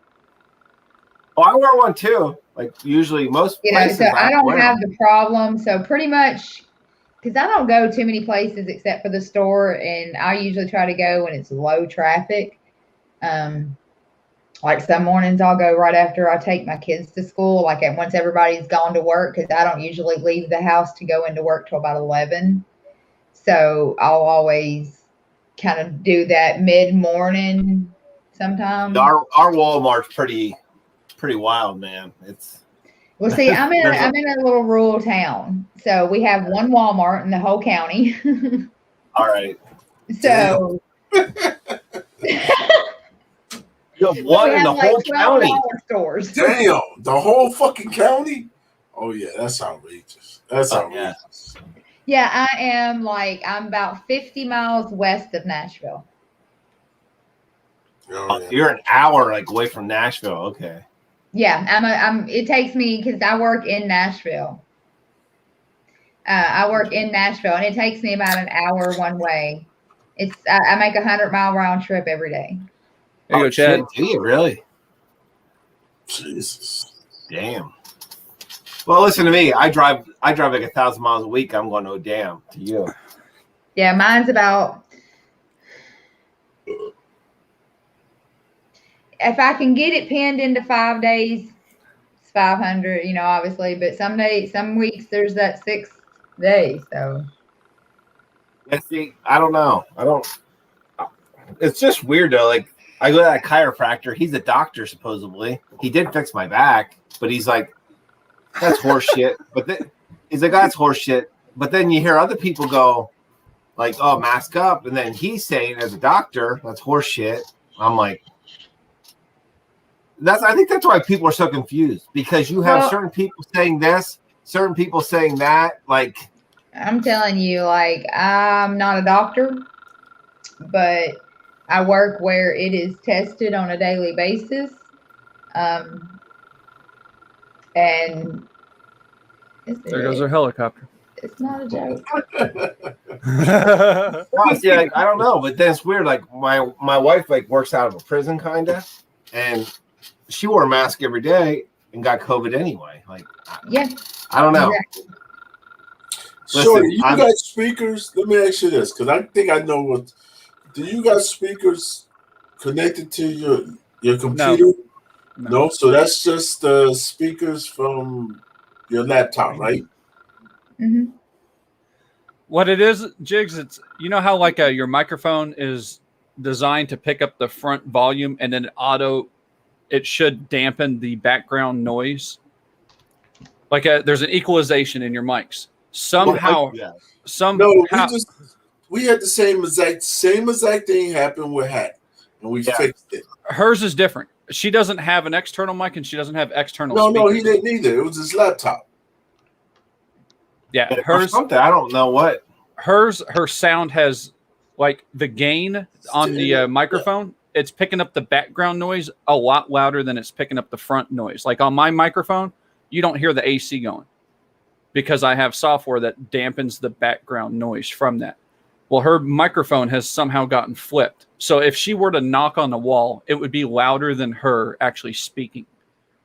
I wear one too. Like, usually most places. So I don't have the problem. So, pretty much, because I don't go too many places except for the store, and I usually try to go when it's low traffic. Like some mornings I'll go right after I take my kids to school, like once everybody's gone to work, because I don't usually leave the house to go into work till about 11. So I'll always kind of do that mid-morning sometimes. Our Walmart's pretty wild, man. Well, see, I'm in a little rural town, so we have one Walmart in the whole county. All right. So. You have one in the whole county. Stores. Damn, the whole fucking county? Oh yeah, that's outrageous. That's outrageous. Yeah, I am I'm about 50 miles west of Nashville. Oh, yeah. You're an hour away from Nashville. Okay. Yeah, it takes me because I work in Nashville. I work in Nashville, and it takes me about an hour one way. I make 100-mile round trip every day. There you go, Chad. Do you really? Jesus. Damn. Well, listen to me. I drive like 1,000 miles a week. I'm going, oh damn, to you. Yeah, mine's about. If I can get it pinned into 5 days, it's 500. Obviously, but some weeks there's that 6 days. So. Yeah, see, I don't know. It's just weird though. Like, I go to that chiropractor. He's a doctor, supposedly. He did fix my back, but he's like, that's horse shit. But then he's like, that's horse shit. But then you hear other people go, like, oh, mask up. And then he's saying, as a doctor, that's horse shit. I'm like, I think that's why people are so confused, because you have certain people saying this, certain people saying that. Like, I'm telling you, I'm not a doctor, but I work where it is tested on a daily basis. And there goes our helicopter. It's not a joke. No, see, like, I don't know, but then it's weird. Like my wife like works out of a prison, kinda, and she wore a mask every day and got COVID anyway. Like, Yeah, I don't know. exactly. Shorty, you got speakers? Let me ask you this, because I think I know what. Do you got speakers connected to your computer? No. So that's just the speakers from your laptop, right? Mm-hmm. What it is, Jigs, it's you know how like your microphone is designed to pick up the front volume and then it should dampen the background noise. Like there's an equalization in your mics. Somehow, we had the same exact thing happen with Hat, and we fixed it. Hers is different. She doesn't have an external mic and she doesn't have external speakers. No, he didn't either. It was his laptop. Yeah, hers. Something I don't know what. Her sound has like the gain on the microphone. It's picking up the background noise a lot louder than it's picking up the front noise. Like on my microphone, you don't hear the AC going because I have software that dampens the background noise from that. Well, her microphone has somehow gotten flipped. So if she were to knock on the wall, it would be louder than her actually speaking.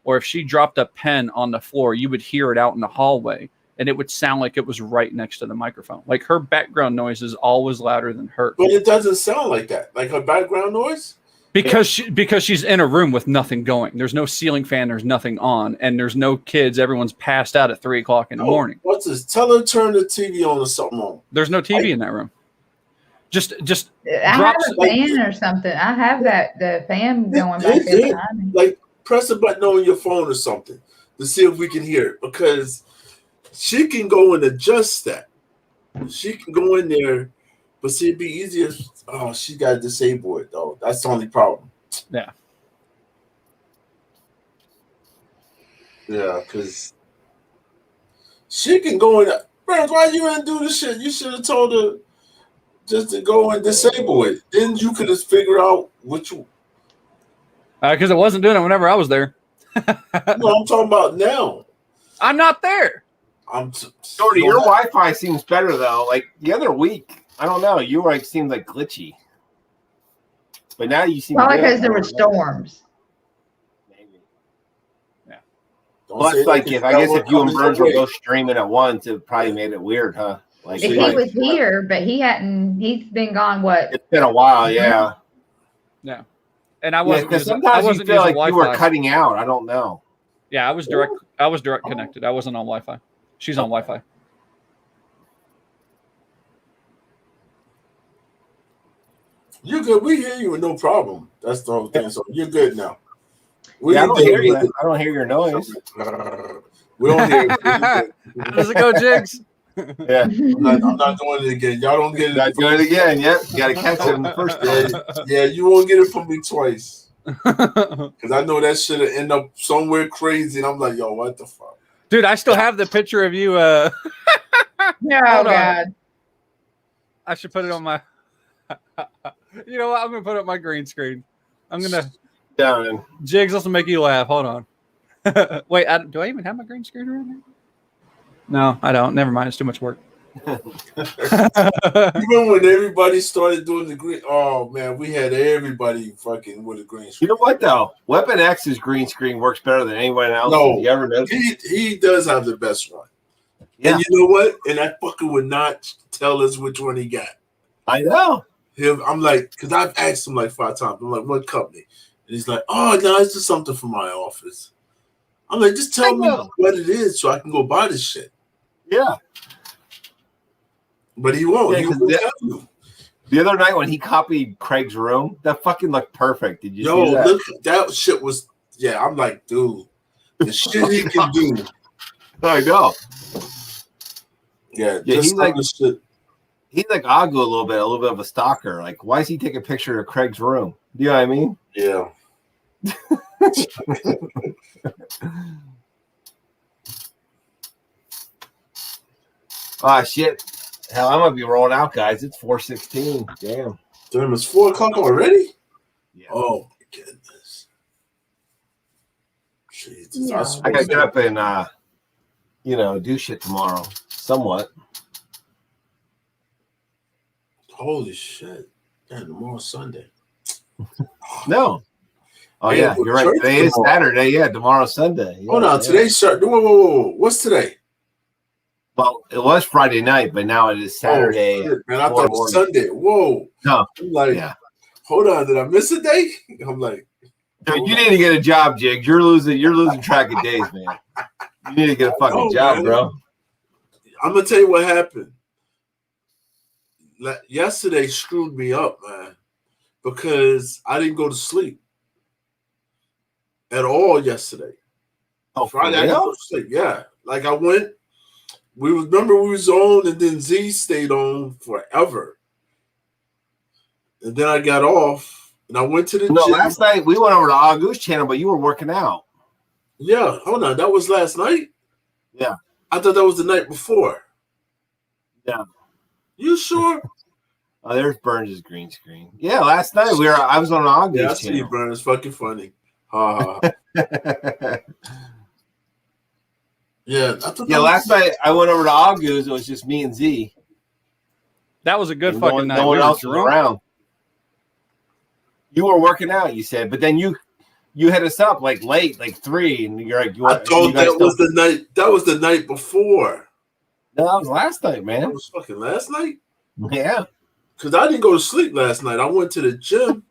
Or if she dropped a pen on the floor, you would hear it out in the hallway. And it would sound like it was right next to the microphone. Like her background noise is always louder than her. But it doesn't sound like that. Like her background noise? Because she's in a room with nothing going. There's no ceiling fan. There's nothing on. And there's no kids. Everyone's passed out at 3 o'clock in the morning. What's this? Tell her to turn the TV on or something on. There's no TV in that room. Just I have a fan or something. I have the fan going back there behind me. Like press a button on your phone or something to see if we can hear it. Because she can go and adjust that. She can go in there, but see, it'd be easier. Oh, she got to disable it though. That's the only problem. Yeah. Yeah, because she can go in. Brad, why you didn't do this shit? You should have told her just to go and disable it. Then you could have figured out what you. Because it wasn't doing it whenever I was there. No, I'm talking about now. I'm not there. Shorty, your Wi-Fi seems better though. Like the other week, I don't know. You like seemed like glitchy, but now you seem. Probably because there were storms. Maybe. Yeah. Plus, like if you and Burns were both streaming at once, it probably made it weird, huh? Like if he was here, but he's been gone. What? It's been a while, yeah. Yeah, and I wasn't. Because sometimes you feel like you were cutting out. I don't know. Yeah, I was direct connected. I wasn't on Wi-Fi. She's on Wi-Fi. You're good. We hear you with no problem. That's the whole thing. So you're good now. I don't hear you. I don't hear your noise. We don't hear you. How does it go, Jigs? Yeah. I'm not doing it again. Y'all don't get it. Not doing it again. Yep. You got to catch it in the first day. Yeah, you won't get it from me twice. Because I know that shit will end up somewhere crazy. And I'm like, yo, what the fuck? Dude, I still have the picture of you. Oh, God. I should put it on my. You know what? I'm going to put up my green screen. I'm going to. Down. Jigs, this will make you laugh. Hold on. Wait, do I even have my green screen around here? No, I don't. Never mind. It's too much work. Even when everybody started doing the green, oh man, we had everybody fucking with a green screen. You know what though? Weapon X's green screen works better than anyone else. No, you ever noticed? He does have the best one. Yeah. And you know what? And that fucker would not tell us which one he got. I know. I'm like, because I've asked him like 5 times. I'm like, what company? And he's like, oh no, it's just something from my office. I'm like, just tell me what it is so I can go buy this shit. Yeah. But he won't. He won't tell you. The other night when he copied Craig's room, that fucking looked perfect. Did you see that? Look, that shit was, yeah, I'm like, dude, the shit he can do. I know. Yeah, he's like shit. He's like Agu a little bit of a stalker. Like, why is he taking a picture of Craig's room? Do you know what I mean? Yeah. Ah, shit. Hell, I'm gonna be rolling out, guys. It's 4:16. Damn. Damn, it's 4 o'clock already? Yeah. Oh my goodness. Jesus. Yeah. I gotta get up and do shit tomorrow. somewhat. Holy shit! And tomorrow's Sunday. No. Oh yeah, you're right. Today is Saturday. Yeah, tomorrow's Sunday. Yeah, Hold on, today's whoa. What's today? Well, it was Friday night, but now it is Saturday. Oh, man, I thought it was Sunday. Whoa. No. I'm like, hold on, did I miss a day? I'm like, dude, you need to get a job, Jig. You're losing track of days, man. You need to get a fucking job, man. Bro. I'm gonna tell you what happened. Yesterday screwed me up, man, because I didn't go to sleep at all yesterday. Oh, Friday, I didn't go to sleep. Yeah, like I went. We was on, and then Z stayed on forever, and then I got off, and I went to the gym. Last night we went over to August channel, but you were working out. Yeah, hold on, that was last night. Yeah, I thought that was the night before. Yeah, you sure? Oh, there's Burns' green screen. Yeah, last night I was on August channel. I see you, Burns. Fucking funny. Yeah, last night I went over to August. It was just me and Z. That was a good fucking night. No one else was around. You were working out, you said, but then you hit us up like late, like 3, and you're like, I thought that was the night. That was the night before. No, that was last night, man. That was fucking last night. Yeah, because I didn't go to sleep last night. I went to the gym.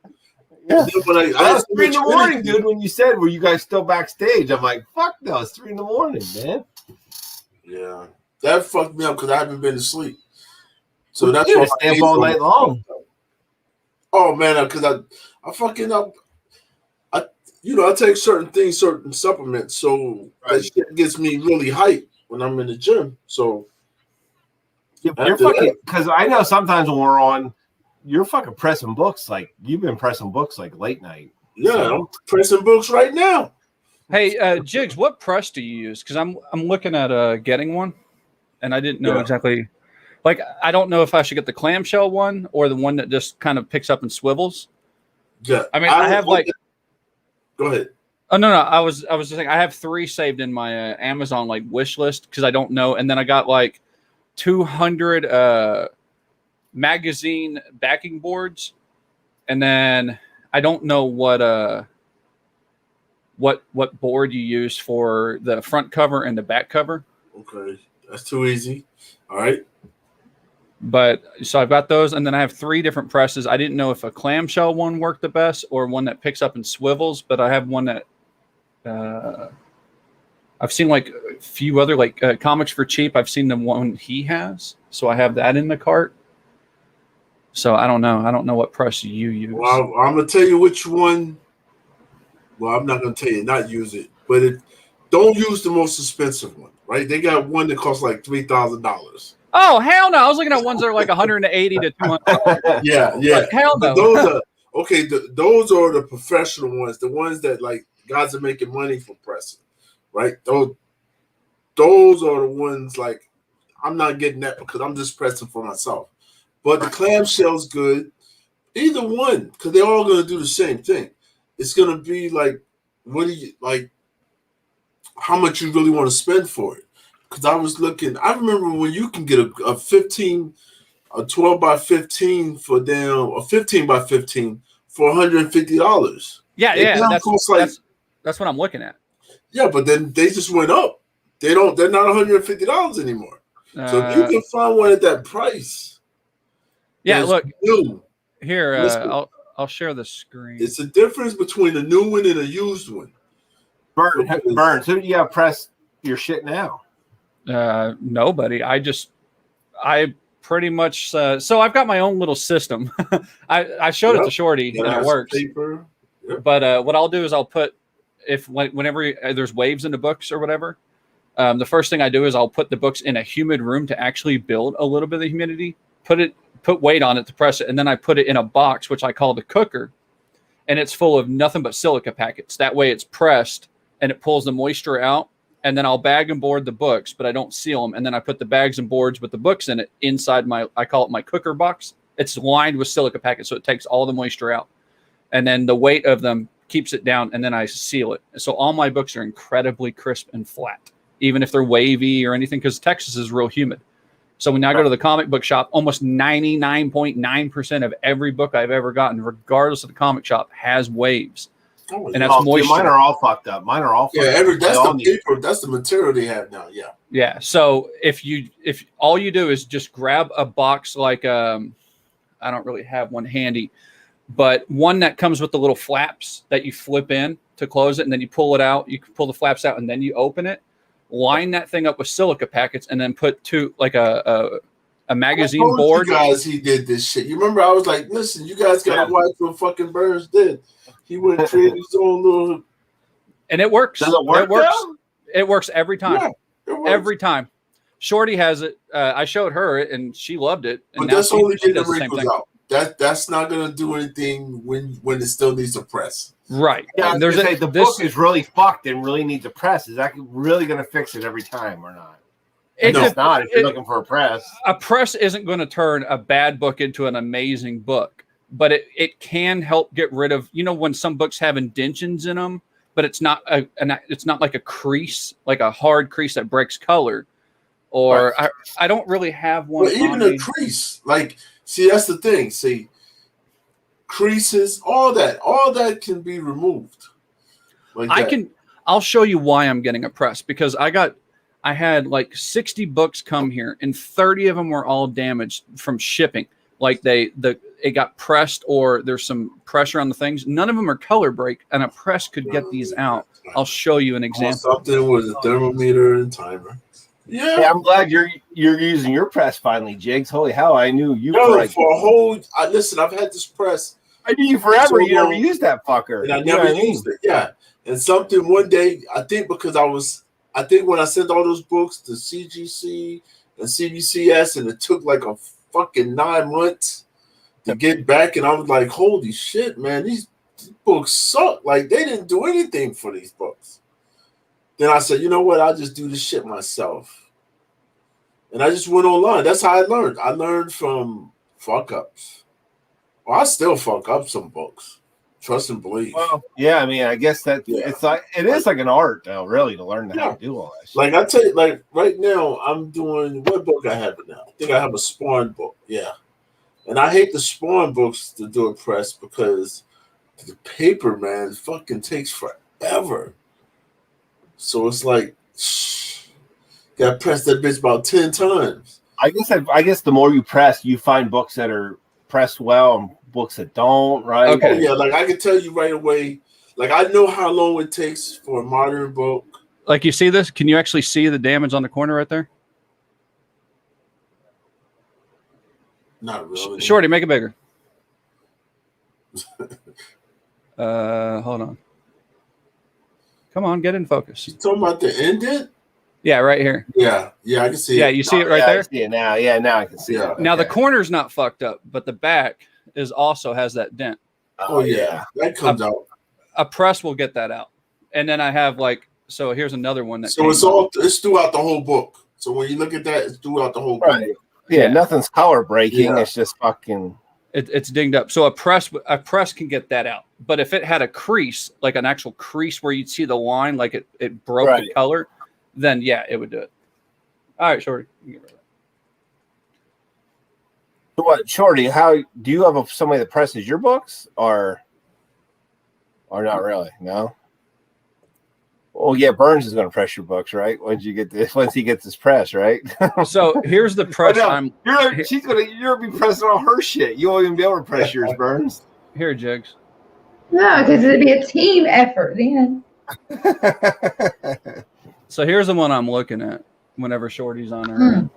Yeah, when I was 3 in the morning, dude. When you said, "Were you guys still backstage?" I'm like, "Fuck no, it's 3 in the morning, man." Yeah, that fucked me up because I haven't been to sleep. So that's why I stay up all night long. Oh man, because I fucking up. I take certain things, certain supplements, so that shit gets me really hyped when I'm in the gym. So you're fucking, because I know sometimes when we're on, you're fucking pressing books. Like you've been pressing books like late night. Yeah, so. I'm pressing books right now. Hey, Jigs, what press do you use? Because I'm looking at getting one, and I didn't know exactly. Like, I don't know if I should get the clamshell one or the one that just kind of picks up and swivels. Yeah, I mean, I have like. Go ahead. Oh no! I was just saying I have 3 saved in my Amazon like wish list because I don't know, and then I got like 200 magazine backing boards, and then I don't know what board you use for the front cover and the back cover. Okay, that's too easy. All right. But so I've got those, and then I have 3 different presses. I didn't know if a clamshell one worked the best or one that picks up and swivels, but I have one that I've seen like a few other like Comics for Cheap. I've seen the one he has, so I have that in the cart. So I don't know. I don't know what press you use. Well, I'm gonna tell you which one. Well, I'm not gonna tell you not use it, but don't use the most expensive one. Right? They got one that costs like $3,000. Oh hell no! I was looking at ones that are like 180 to 200. Yeah. Like, hell no. Those are okay. Those are the professional ones, the ones that like guys are making money for pressing, right? Those are the ones like I'm not getting that because I'm just pressing for myself. But the clamshell's good. Either one, because they're all gonna do the same thing. It's gonna be like, what do you like? How much you really want to spend for it? Because I was looking, I remember when you can get a 12 by 15 for a 15 by 15 for $150. Yeah. That's what I'm looking at. Yeah, but then they just went up. They're not $150 anymore. So if you can find one at that price. Yeah, look new, here. I'll share the screen. It's a difference between a new one and a used one. Burns, who do you have press your shit now? Nobody. I pretty much so I've got my own little system. I showed it to Shorty and it works. Paper. Yep. But what I'll do is I'll put whenever there's waves in the books or whatever, the first thing I do is I'll put the books in a humid room to actually build a little bit of humidity. Put weight on it to press it, and then I put it in a box which I call the cooker, and it's full of nothing but silica packets. That way it's pressed and it pulls the moisture out. And then I'll bag and board the books, but I don't seal them. And then I put the bags and boards with the books in it inside I call it my cooker box. It's lined with silica packets, so it takes all the moisture out. And then the weight of them keeps it down, and then I seal it. So all my books are incredibly crisp and flat. even if they're wavy or anything, because Texas is real humid. So when I go to the comic book shop, almost 99.9% of every book I've ever gotten, regardless of the comic shop, has waves. And that's moisture. Mine are all fucked up. Mine are all fucked up. That's the paper. That's the material they have now. Yeah. Yeah. So if all you do is just grab a box like I don't really have one handy, but one that comes with the little flaps that you flip in to close it, and then you pull it out. You can pull the flaps out, and then you open it. Line that thing up with silica packets, and then put a magazine board. You guys, he did this shit. You remember? I was like, listen, you guys gotta watch what fucking Burns did. He went and created his own little. And it works. Does it work? It works. It works every time. Yeah, every time. Shorty has it. I showed her it, and she loved it. And but that's only getting the wrinkles out. That's not gonna do anything when it still needs a press. Right. Yeah, the book is really fucked and really needs a press. Is that really gonna fix it every time or not? It's not. If you're looking for a press isn't going to turn a bad book into an amazing book, but it can help get rid of, when some books have indentions in them, but it's not it's not like a crease, like a hard crease that breaks color. Or right. I don't really have one. Well, even a crease, see, that's the thing. See, creases, all that can be removed. I'll show you why I'm getting a press, because I had like 60 books come here, and 30 of them were all damaged from shipping. Like it got pressed, or there's some pressure on the things. None of them are color break, and a press could get these out. I'll show you an example. Something with a thermometer and timer. Yeah, I'm glad you're using your press finally, Jigs. Holy hell, I knew you for a whole. Listen, I've had this press. I knew you forever. So you never used that fucker, and I never used it. Yeah, and something one day, I think because I think when I sent all those books to CGC and CBCS, and it took like a fucking 9 months to get back, and I was like, holy shit, man, these books suck. Like, they didn't do anything for these books. Then I said, you know what? I'll just do this shit myself. And I just went online. That's how I learned. I learned from fuck-ups. Well, I still fuck up some books. Trust and believe. Well, yeah, I mean, I guess it is like an art, though, really, to learn how to do all that shit. Like, I tell you, like, right now, I'm doing, what book I have it now? I think I have a Spawn book, yeah. And I hate the Spawn books to do a press because the paper, man, fucking takes forever. So it's like, gotta press that bitch about 10 times. I guess the more you press, you find books that are pressed well and books that don't, right? Okay. Oh, yeah, like I can tell you right away, like I know how long it takes for a modern book. Like, you see this? Can you actually see the damage on the corner right there? Not really. Shorty, make it bigger. Hold on. Come on, get in focus. You talking about the indent? Yeah, right here. Yeah, I can see it. Yeah, you see it right there? I see it now. Yeah, now I can see it. Now, the corner's not fucked up, but the back also has that dent. Oh, yeah. That comes out. A press will get that out. And then I have so here's another one that. So it's throughout the whole book. So when you look at that, it's throughout the whole book. Right. Yeah, nothing's color breaking. Yeah. It's just fucking. It's dinged up. So a press can get that out. But if it had a crease, like an actual crease where you'd see the line, like it broke the color, then yeah, it would do it. All right, Shorty. You can get rid of that. So what, Shorty? How do you have somebody that presses your books, or not really? No. Well, yeah, Burns is going to press your books, right? Once he gets this press, right? So here's the press. You're be pressing all her shit. You won't even be able to press yours, Burns. Here, Jigs. No, because it'd be a team effort then. So here's the one I'm looking at whenever Shorty's on her.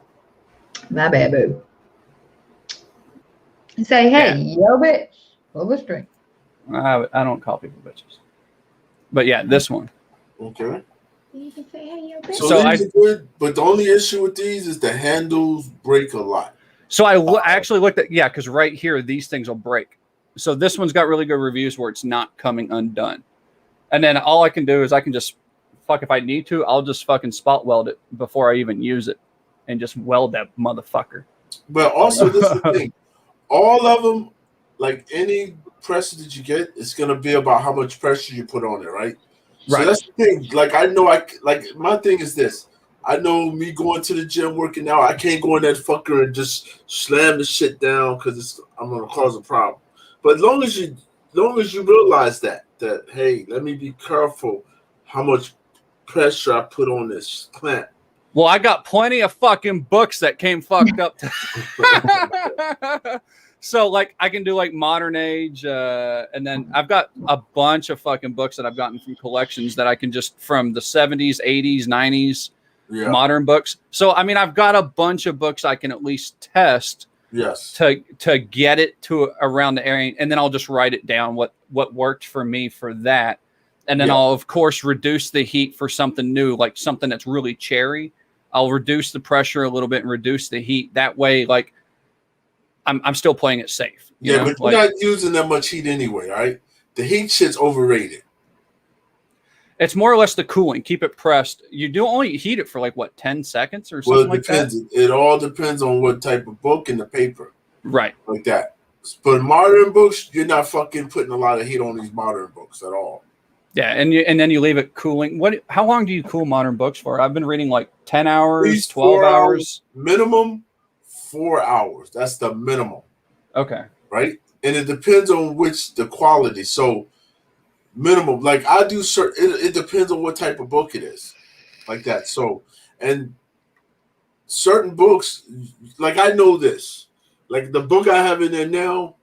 My bad, boo. Say, hey, yo, bitch, pull the string. I don't call people bitches. But yeah, this one. Okay. You can say, hey, yo, bitch. So these are good, but the only issue with these is the handles break a lot. So I actually looked at, because right here, these things will break. So this one's got really good reviews where it's not coming undone. And then all I can do is I can just, if I need to, I'll just fucking spot weld it before I even use it and just weld that motherfucker. But also, this is the thing. All of them, like any pressure that you get, it's going to be about how much pressure you put on it, right? So that's the thing. Like, I know, my thing is this. I know me going to the gym, working out, I can't go in that fucker and just slam the shit down because I'm gonna cause a problem. But as long as you realize that hey, let me be careful how much pressure I put on this clamp. Well, I got plenty of fucking books that came fucked up. So like I can do like modern age, and then I've got a bunch of fucking books that I've gotten from collections that I can just from the 70s, 80s, 90s, modern books. So I mean, I've got a bunch of books I can at least test. Yes. To get it to around the area, and then I'll just write it down what worked for me for that, and then I'll of course reduce the heat for something new, like something that's really cherry. I'll reduce the pressure a little bit and reduce the heat. That way, like I'm still playing it safe. You know? But you're not using that much heat anyway, right? The heat shit's overrated. It's more or less the cooling. Keep it pressed. You do only heat it for like what 10 seconds or something like that. It all depends on what type of book and the paper. Right. Like that. But modern books, you're not fucking putting a lot of heat on these modern books at all. Yeah, and then you leave it cooling. How long do you cool modern books for? I've been reading like 10 hours, 12 hours. Minimum 4 hours. That's the minimum. Okay. Right? And it depends on the quality. So minimum, like I do it depends on what type of book it is. Like that. So, and certain books, like I know this. Like the book I have in there now,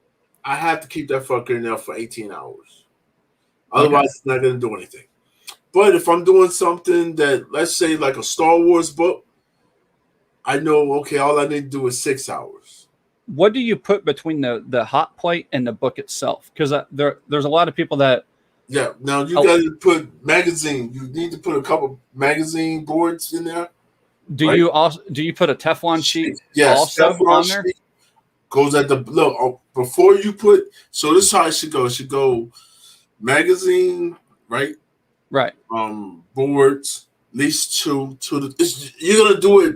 I have to keep that fucker in there for 18 hours. Otherwise, it's not going to do anything. But if I'm doing something that, let's say, like a Star Wars book, I know, okay, all I need to do is 6 hours. What do you put between the hot plate and the book itself? Because there's a lot of people that. Yeah, now you got to put magazine. You need to put a couple magazine boards in there. Do you put a Teflon sheet? Yes, also Teflon on there? sheet goes at the look before you put. So this is how it should go. It should go magazine, right? Right. Boards, at least two. You're gonna do it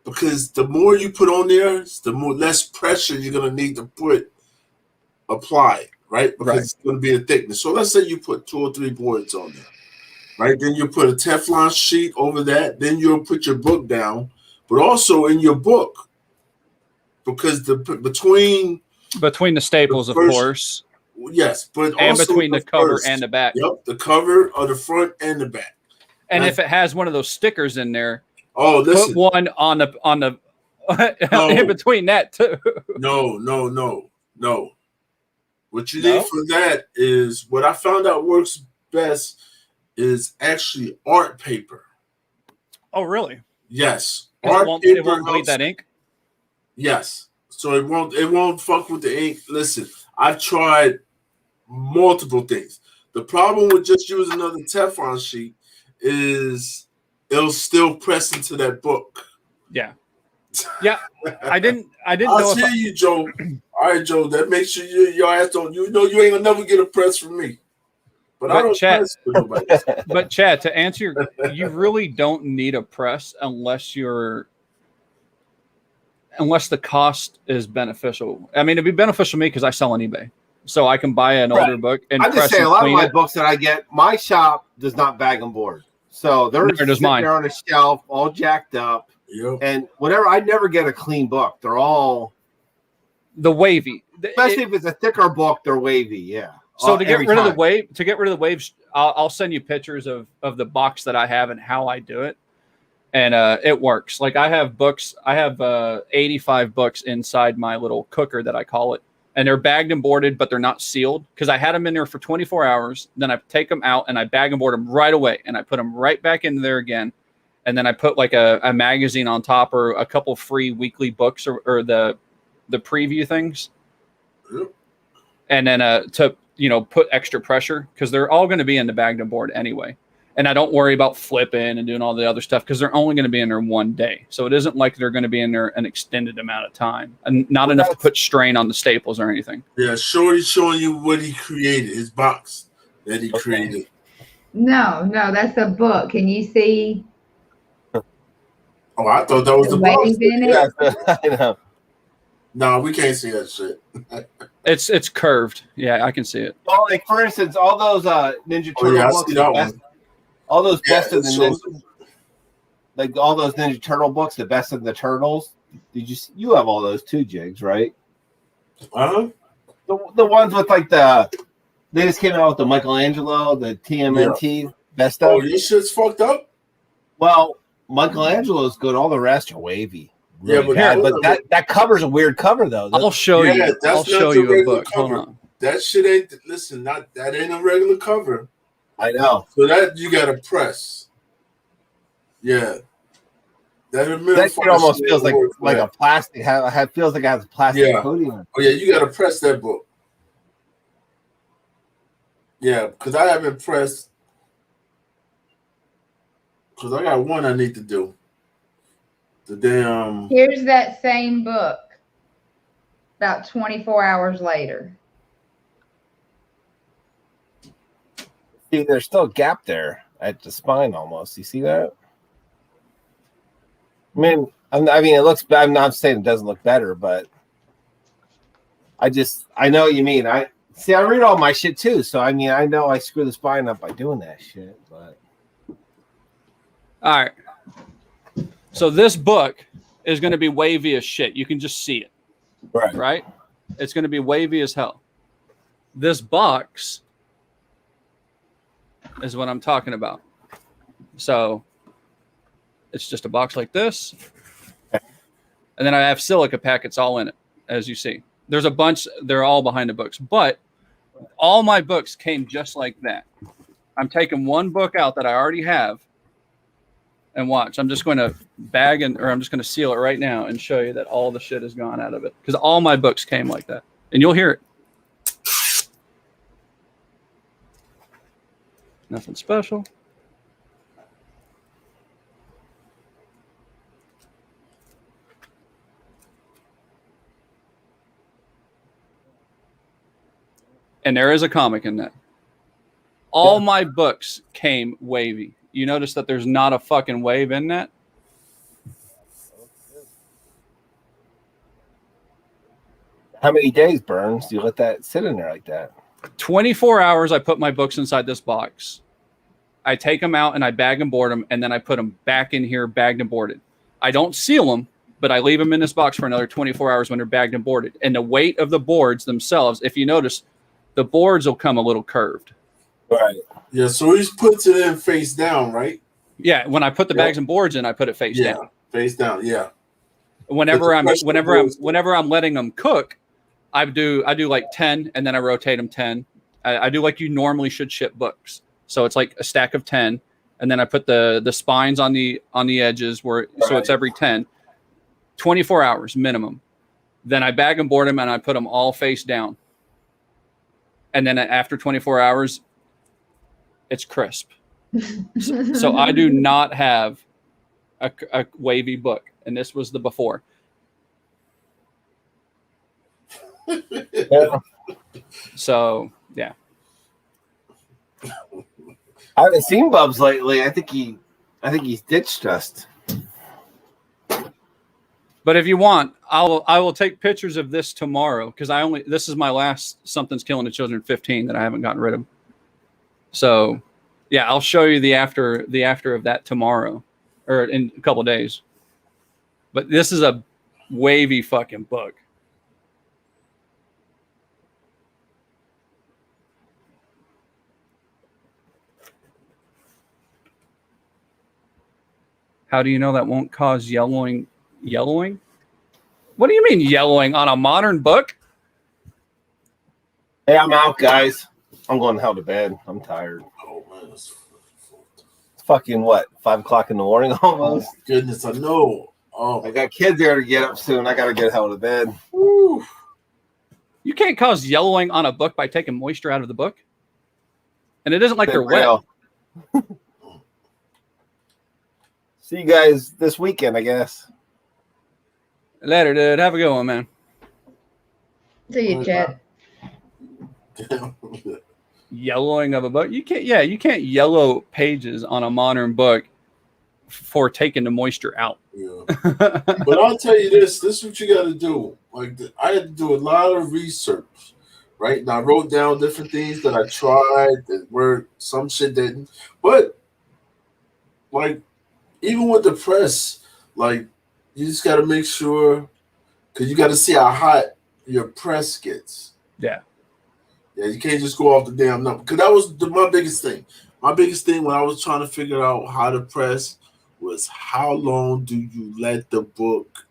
because the more you put on there, the less pressure you're gonna need to apply, right? Because it's gonna be a thickness. So let's say you put 2 or 3 boards on there, right? Then you put a Teflon sheet over that. Then you'll put your book down, but also in your book, because between the staples, of course. Yes, but and also between the cover and the back. Yep, the cover of the front and the back. And if it has one of those stickers in there, listen. Put one on the in between that too. No. What you need for that is what I found out works best is actually art paper. Oh, really? Yes. It won't bleed that ink? Yes. So it won't fuck with the ink. Listen, I've tried multiple things. The problem with just using another Teflon sheet is it'll still press into that book. Yeah. Yeah. I didn't I'll know. I'll you, Joe. All right, Joe. That makes sure your ass don't. You know you ain't gonna never get a press from me. But I don't press for nobody. But Chad, to answer you really don't need a press unless the cost is beneficial. I mean, it'd be beneficial to me because I sell on eBay. So I can buy an older book and I just say a lot of my books that I get, my shop does not bag and board. So they're sitting there on a shelf, all jacked up. Yep. And whatever, I never get a clean book. They're all the wavy. Especially if it's a thicker book, they're wavy. Yeah. So to get rid of the waves, I'll send you pictures of the box that I have and how I do it. And it works. Like I have 85 books inside my little cooker that I call it. And they're bagged and boarded, but they're not sealed because I had them in there for 24 hours. Then I take them out and I bag and board them right away. And I put them right back in there again. And then I put like a magazine on top or a couple free weekly books or the preview things. Yep. And then to put extra pressure because they're all going to be in the bagged and board anyway. And I don't worry about flipping and doing all the other stuff because they're only going to be in there one day. So it isn't like they're going to be in there an extended amount of time and not enough to put strain on the staples or anything. Yeah, Shorty's showing you what he created, his box that he created. No, that's a book. Can you see? Oh, I thought that was the box. Yeah, I know. No, we can't see that shit. It's curved. Yeah, I can see it. Well, like for instance, all those Ninja Turtle books, all those best of the Ninja. like all those Ninja Turtle books, the best of the Turtles. You have all those too, Jigs, right? Uh-huh. The ones with like they just came out with the Michelangelo, the TMNT best of. Oh, your shit's fucked up? Well, Michelangelo's good. All the rest are wavy. Really But that cover's a weird cover though. I'll show you. I'll show you a book. Cover. Hold on. That shit ain't that ain't a regular cover. I know. So that you gotta press. Yeah. That shit almost feels like a plastic. Feels like it has a plastic coating on it. Oh yeah, you gotta press that book. Yeah, because I haven't pressed. Because I got one I need to do. The damn. Here's that same book. About 24 hours later. See, there's still a gap there at the spine almost. You see that? I mean, it looks bad. I'm not saying it doesn't look better, but I know what you mean. I read all my shit too, so I mean, I know I screw the spine up by doing that shit. But all right, so this book is going to be wavy as shit. You can just see it, right? It's going to be wavy as hell. This box is what I'm talking about. So it's just a box like this. And then I have silica packets all in it, as you see. There's a bunch. They're all behind the books. But all my books came just like that. I'm taking one book out that I already have. And watch. I'm just going to I'm just going to seal it right now and show you that all the shit has gone out of it. Because all my books came like that. And you'll hear it. Nothing special. And there is a comic in that. All my books came wavy. You notice that there's not a fucking wave in that? How many days, Burns, do you let that sit in there like that? 24 hours I put my books inside this box. I take them out and I bag and board them, and then I put them back in here, bagged and boarded. I don't seal them, but I leave them in this box for another 24 hours when they're bagged and boarded. And the weight of the boards themselves, if you notice, the boards will come a little curved. Right. Yeah, so he puts it in face down, right? Yeah, when I put the bags and boards in, I put it face down. Face down, yeah. Whenever I'm letting them cook, I do like 10, and then I rotate them 10. I do like you normally should ship books. So it's like a stack of 10, and then I put the spines on the edges so it's every 10. 24 hours minimum. Then I bag and board them, and I put them all face down. And then after 24 hours, it's crisp. So I do not have a wavy book, and this was the before. So yeah, I haven't seen Bubs lately. I think he's ditched us. But if you want, I will take pictures of this tomorrow, because this is my last Something's Killing the Children 15 that I haven't gotten rid of. So yeah, I'll show you the after of that tomorrow, or in a couple of days. But this is a wavy fucking book. How do you know that won't cause yellowing? Yellowing? What do you mean yellowing on a modern book? Hey, I'm out, guys. I'm going the hell to bed. I'm tired. Oh man, it's fucking what? 5 o'clock in the morning almost. Oh, goodness, I know. Oh, I got kids there to get up soon. I gotta get hell to bed. Woo. You can't cause yellowing on a book by taking moisture out of the book. And it isn't like they're wet. See you guys this weekend, I guess. Later, dude. Have a good one, man. See you, Chad. Yellowing of a book. You can't yellow pages on a modern book for taking the moisture out. Yeah. But I'll tell you this is what you got to do. Like, I had to do a lot of research, right? And I wrote down different things that I tried that worked, some shit didn't. But like, even with the press, like you just got to make sure because you got to see how hot your press gets. Yeah. Yeah, you can't just go off the damn number because that was my biggest thing. My biggest thing when I was trying to figure out how to press was how long do you let the book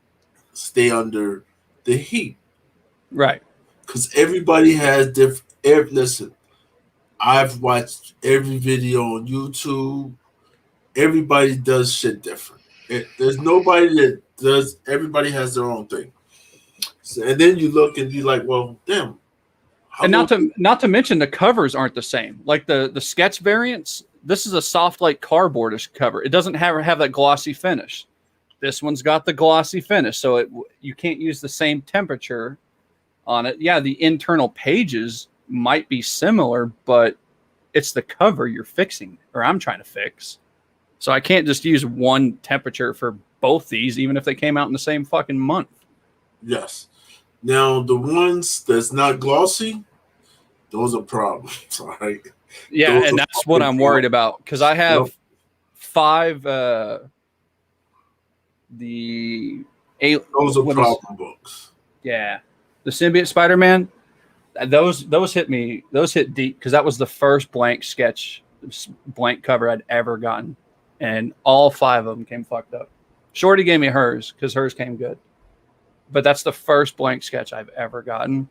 stay under the heat? Right. Because everybody has different. Listen, I've watched every video on YouTube. Everybody does shit different. There's nobody that does. Everybody has their own thing. So, and then you look and you're like, well, damn. And not to mention the covers aren't the same. Like the sketch variants, this is a soft like cardboardish cover. It doesn't have that glossy finish. This one's got the glossy finish, so you can't use the same temperature on it. Yeah, the internal pages might be similar, but it's the cover you're fixing, or I'm trying to fix. So I can't just use one temperature for both these, even if they came out in the same fucking month. Yes. Now the ones that's not glossy, those are problems, all right? Yeah, and that's what I'm worried about because I have 5 those are problem books. Yeah, the Symbiote Spider-Man, those hit me. Those hit deep because that was the first blank cover I'd ever gotten, and all 5 of them came fucked up. Shorty gave me hers because hers came good, but that's the first blank sketch I've ever gotten,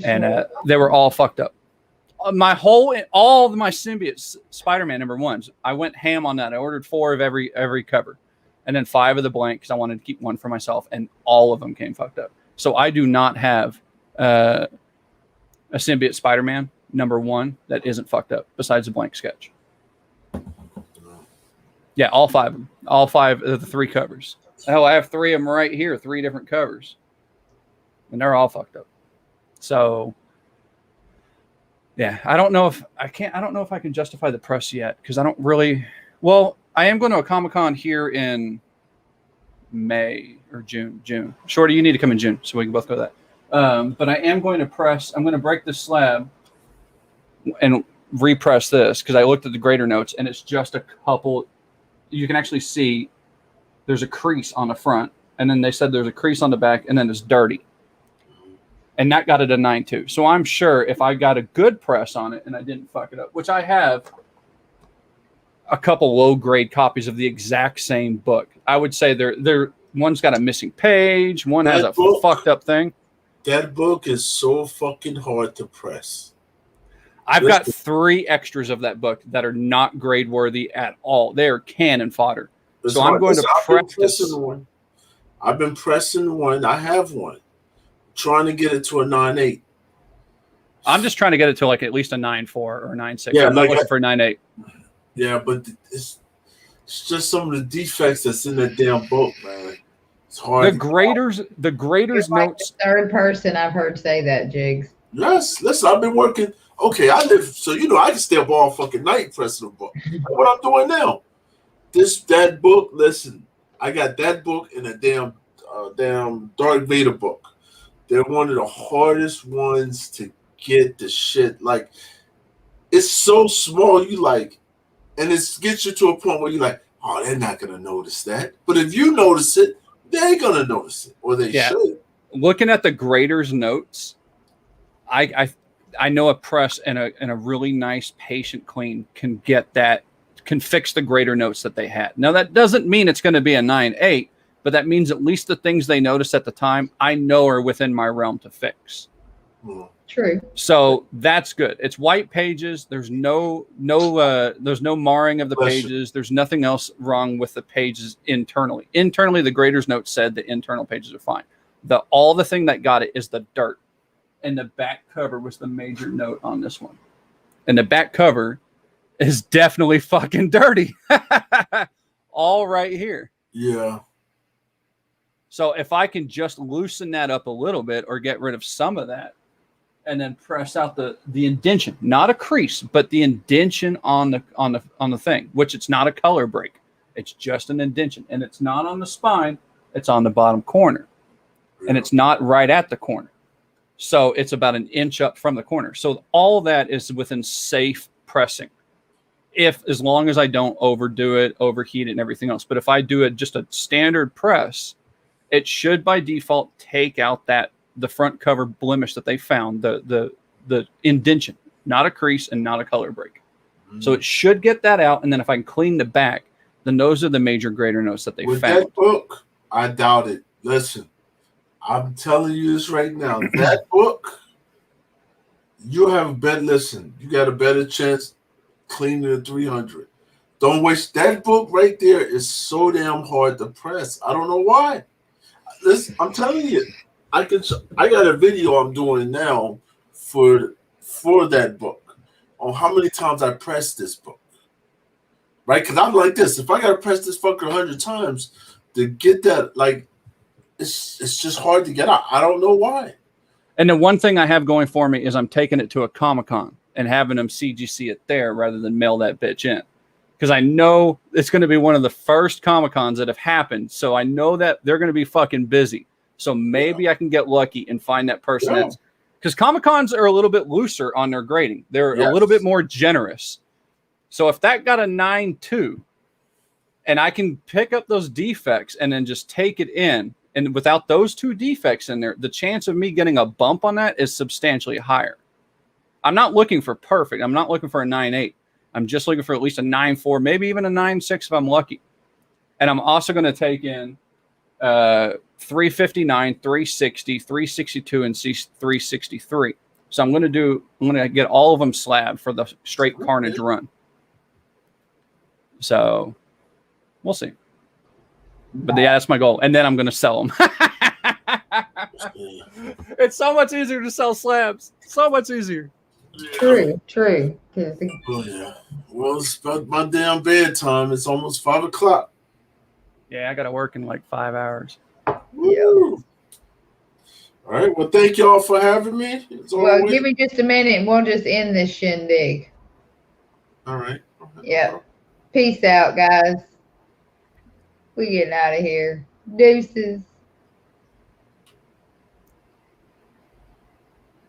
and they were all fucked up. All of my Symbiote Spider-Man #1s, I went ham on that. I ordered 4 of every cover, and then 5 of the blank because I wanted to keep one for myself, and all of them came fucked up. So I do not have a Symbiote Spider-Man #1 that isn't fucked up besides the blank sketch. Yeah, all 5 of them. All 5 of the 3 covers. Hell, I have 3 of them right here, 3 different covers, and they're all fucked up. So. Yeah, I don't know if I can justify the press yet because I don't really. Well, I am going to a Comic-Con here in May or June. Shorty, you need to come in June so we can both go to that. But I am going to press. I'm going to break this slab and repress this because I looked at the grader notes and it's just a couple. You can actually see there's a crease on the front, and then they said there's a crease on the back, and then it's dirty. And that got it a 9.2. So I'm sure if I got a good press on it and I didn't fuck it up, which I have a couple low grade copies of the exact same book. I would say they're one's got a missing page, one has a fucked up thing. That book is so fucking hard to press. I've got 3 extras of that book that are not grade worthy at all. They are cannon fodder. So I'm going to press this. I've been pressing one. I have one. Trying to get it to a 9.8. I'm just trying to get it to like at least a 9.4 or 9.6. Yeah, I'm not looking for 9.8. Yeah, but it's just some of the defects that's in that damn book, man. It's hard. The graders You're like notes. the 3rd person I've heard say that, Jigs. Yes, listen, I've been working. Okay, I live so I can stay up all fucking night pressing a book. What I'm doing now. That book, listen, I got that book and a damn Darth Vader book. They're one of the hardest ones to get the shit. Like, it's so small, and it gets you to a point where you're like, oh, they're not going to notice that. But if you notice it, they're going to notice it, or they should. Looking at the grader's notes, I know a press and a really nice patient clean can fix the grader notes that they had. Now, that doesn't mean it's going to be a 9.8. But that means at least the things they noticed at the time, I know are within my realm to fix. True. So that's good. It's white pages. There's no marring of the pages. There's nothing else wrong with the pages internally. Internally, the grader's note said the internal pages are fine. All the thing that got it is the dirt. And the back cover was the major note on this one. And the back cover is definitely fucking dirty. All right here. Yeah. So if I can just loosen that up a little bit or get rid of some of that and then press out the indentation, not a crease, but the indentation on the thing, which it's not a color break. It's just an indentation, and it's not on the spine. It's on the bottom corner, and it's not right at the corner. So it's about an inch up from the corner. So all that is within safe pressing. as long as I don't overdo it, overheat it, and everything else. But if I do it just a standard press, it should by default take out the front cover blemish that they found, the indention, not a crease and not a color break. So it should get that out, and then if I can clean the back, then those are the major grader notes that they With found. that book, I doubt it. Listen, I'm telling you this right now. That book, you have a better listen. You got a better chance cleaning the 300. Don't waste that book right there. Is so damn hard to press. I don't know why. Listen, I'm telling you, I got a video I'm doing now for that book on how many times I pressed this book. Right? Because I'm like this. If I gotta press this fucker 100 times to get that, like, it's just hard to get out. I don't know why. And the one thing I have going for me is I'm taking it to a Comic-Con and having them CGC it there rather than mail that bitch in. Because I know it's going to be one of the first Comic-Cons that have happened. So I know that they're going to be fucking busy. So maybe I can get lucky and find that person. Yeah. Because Comic-Cons are a little bit looser on their grading. They're a little bit more generous. So if that got a 9.2 and I can pick up those defects and then just take it in, and without those two defects in there, the chance of me getting a bump on that is substantially higher. I'm not looking for perfect. I'm not looking for a 9.8. I'm just looking for at least a 9.4, maybe even a 9.6 if I'm lucky. And I'm also going to take in 359, 360, 362, and C363. So I'm going to get all of them slabbed for the straight Carnage run. So we'll see. But yeah, that's my goal. And then I'm going to sell them. It's so much easier to sell slabs. So much easier. True. Oh, yeah. Well, it's about my damn bedtime. It's almost 5 o'clock. Yeah, I got to work in like 5 hours. Woo. All right. Well, thank y'all for having me. Well, give me just a minute and we'll just end this shindig. All right. Yep. Peace out, guys. We getting out of here. Deuces.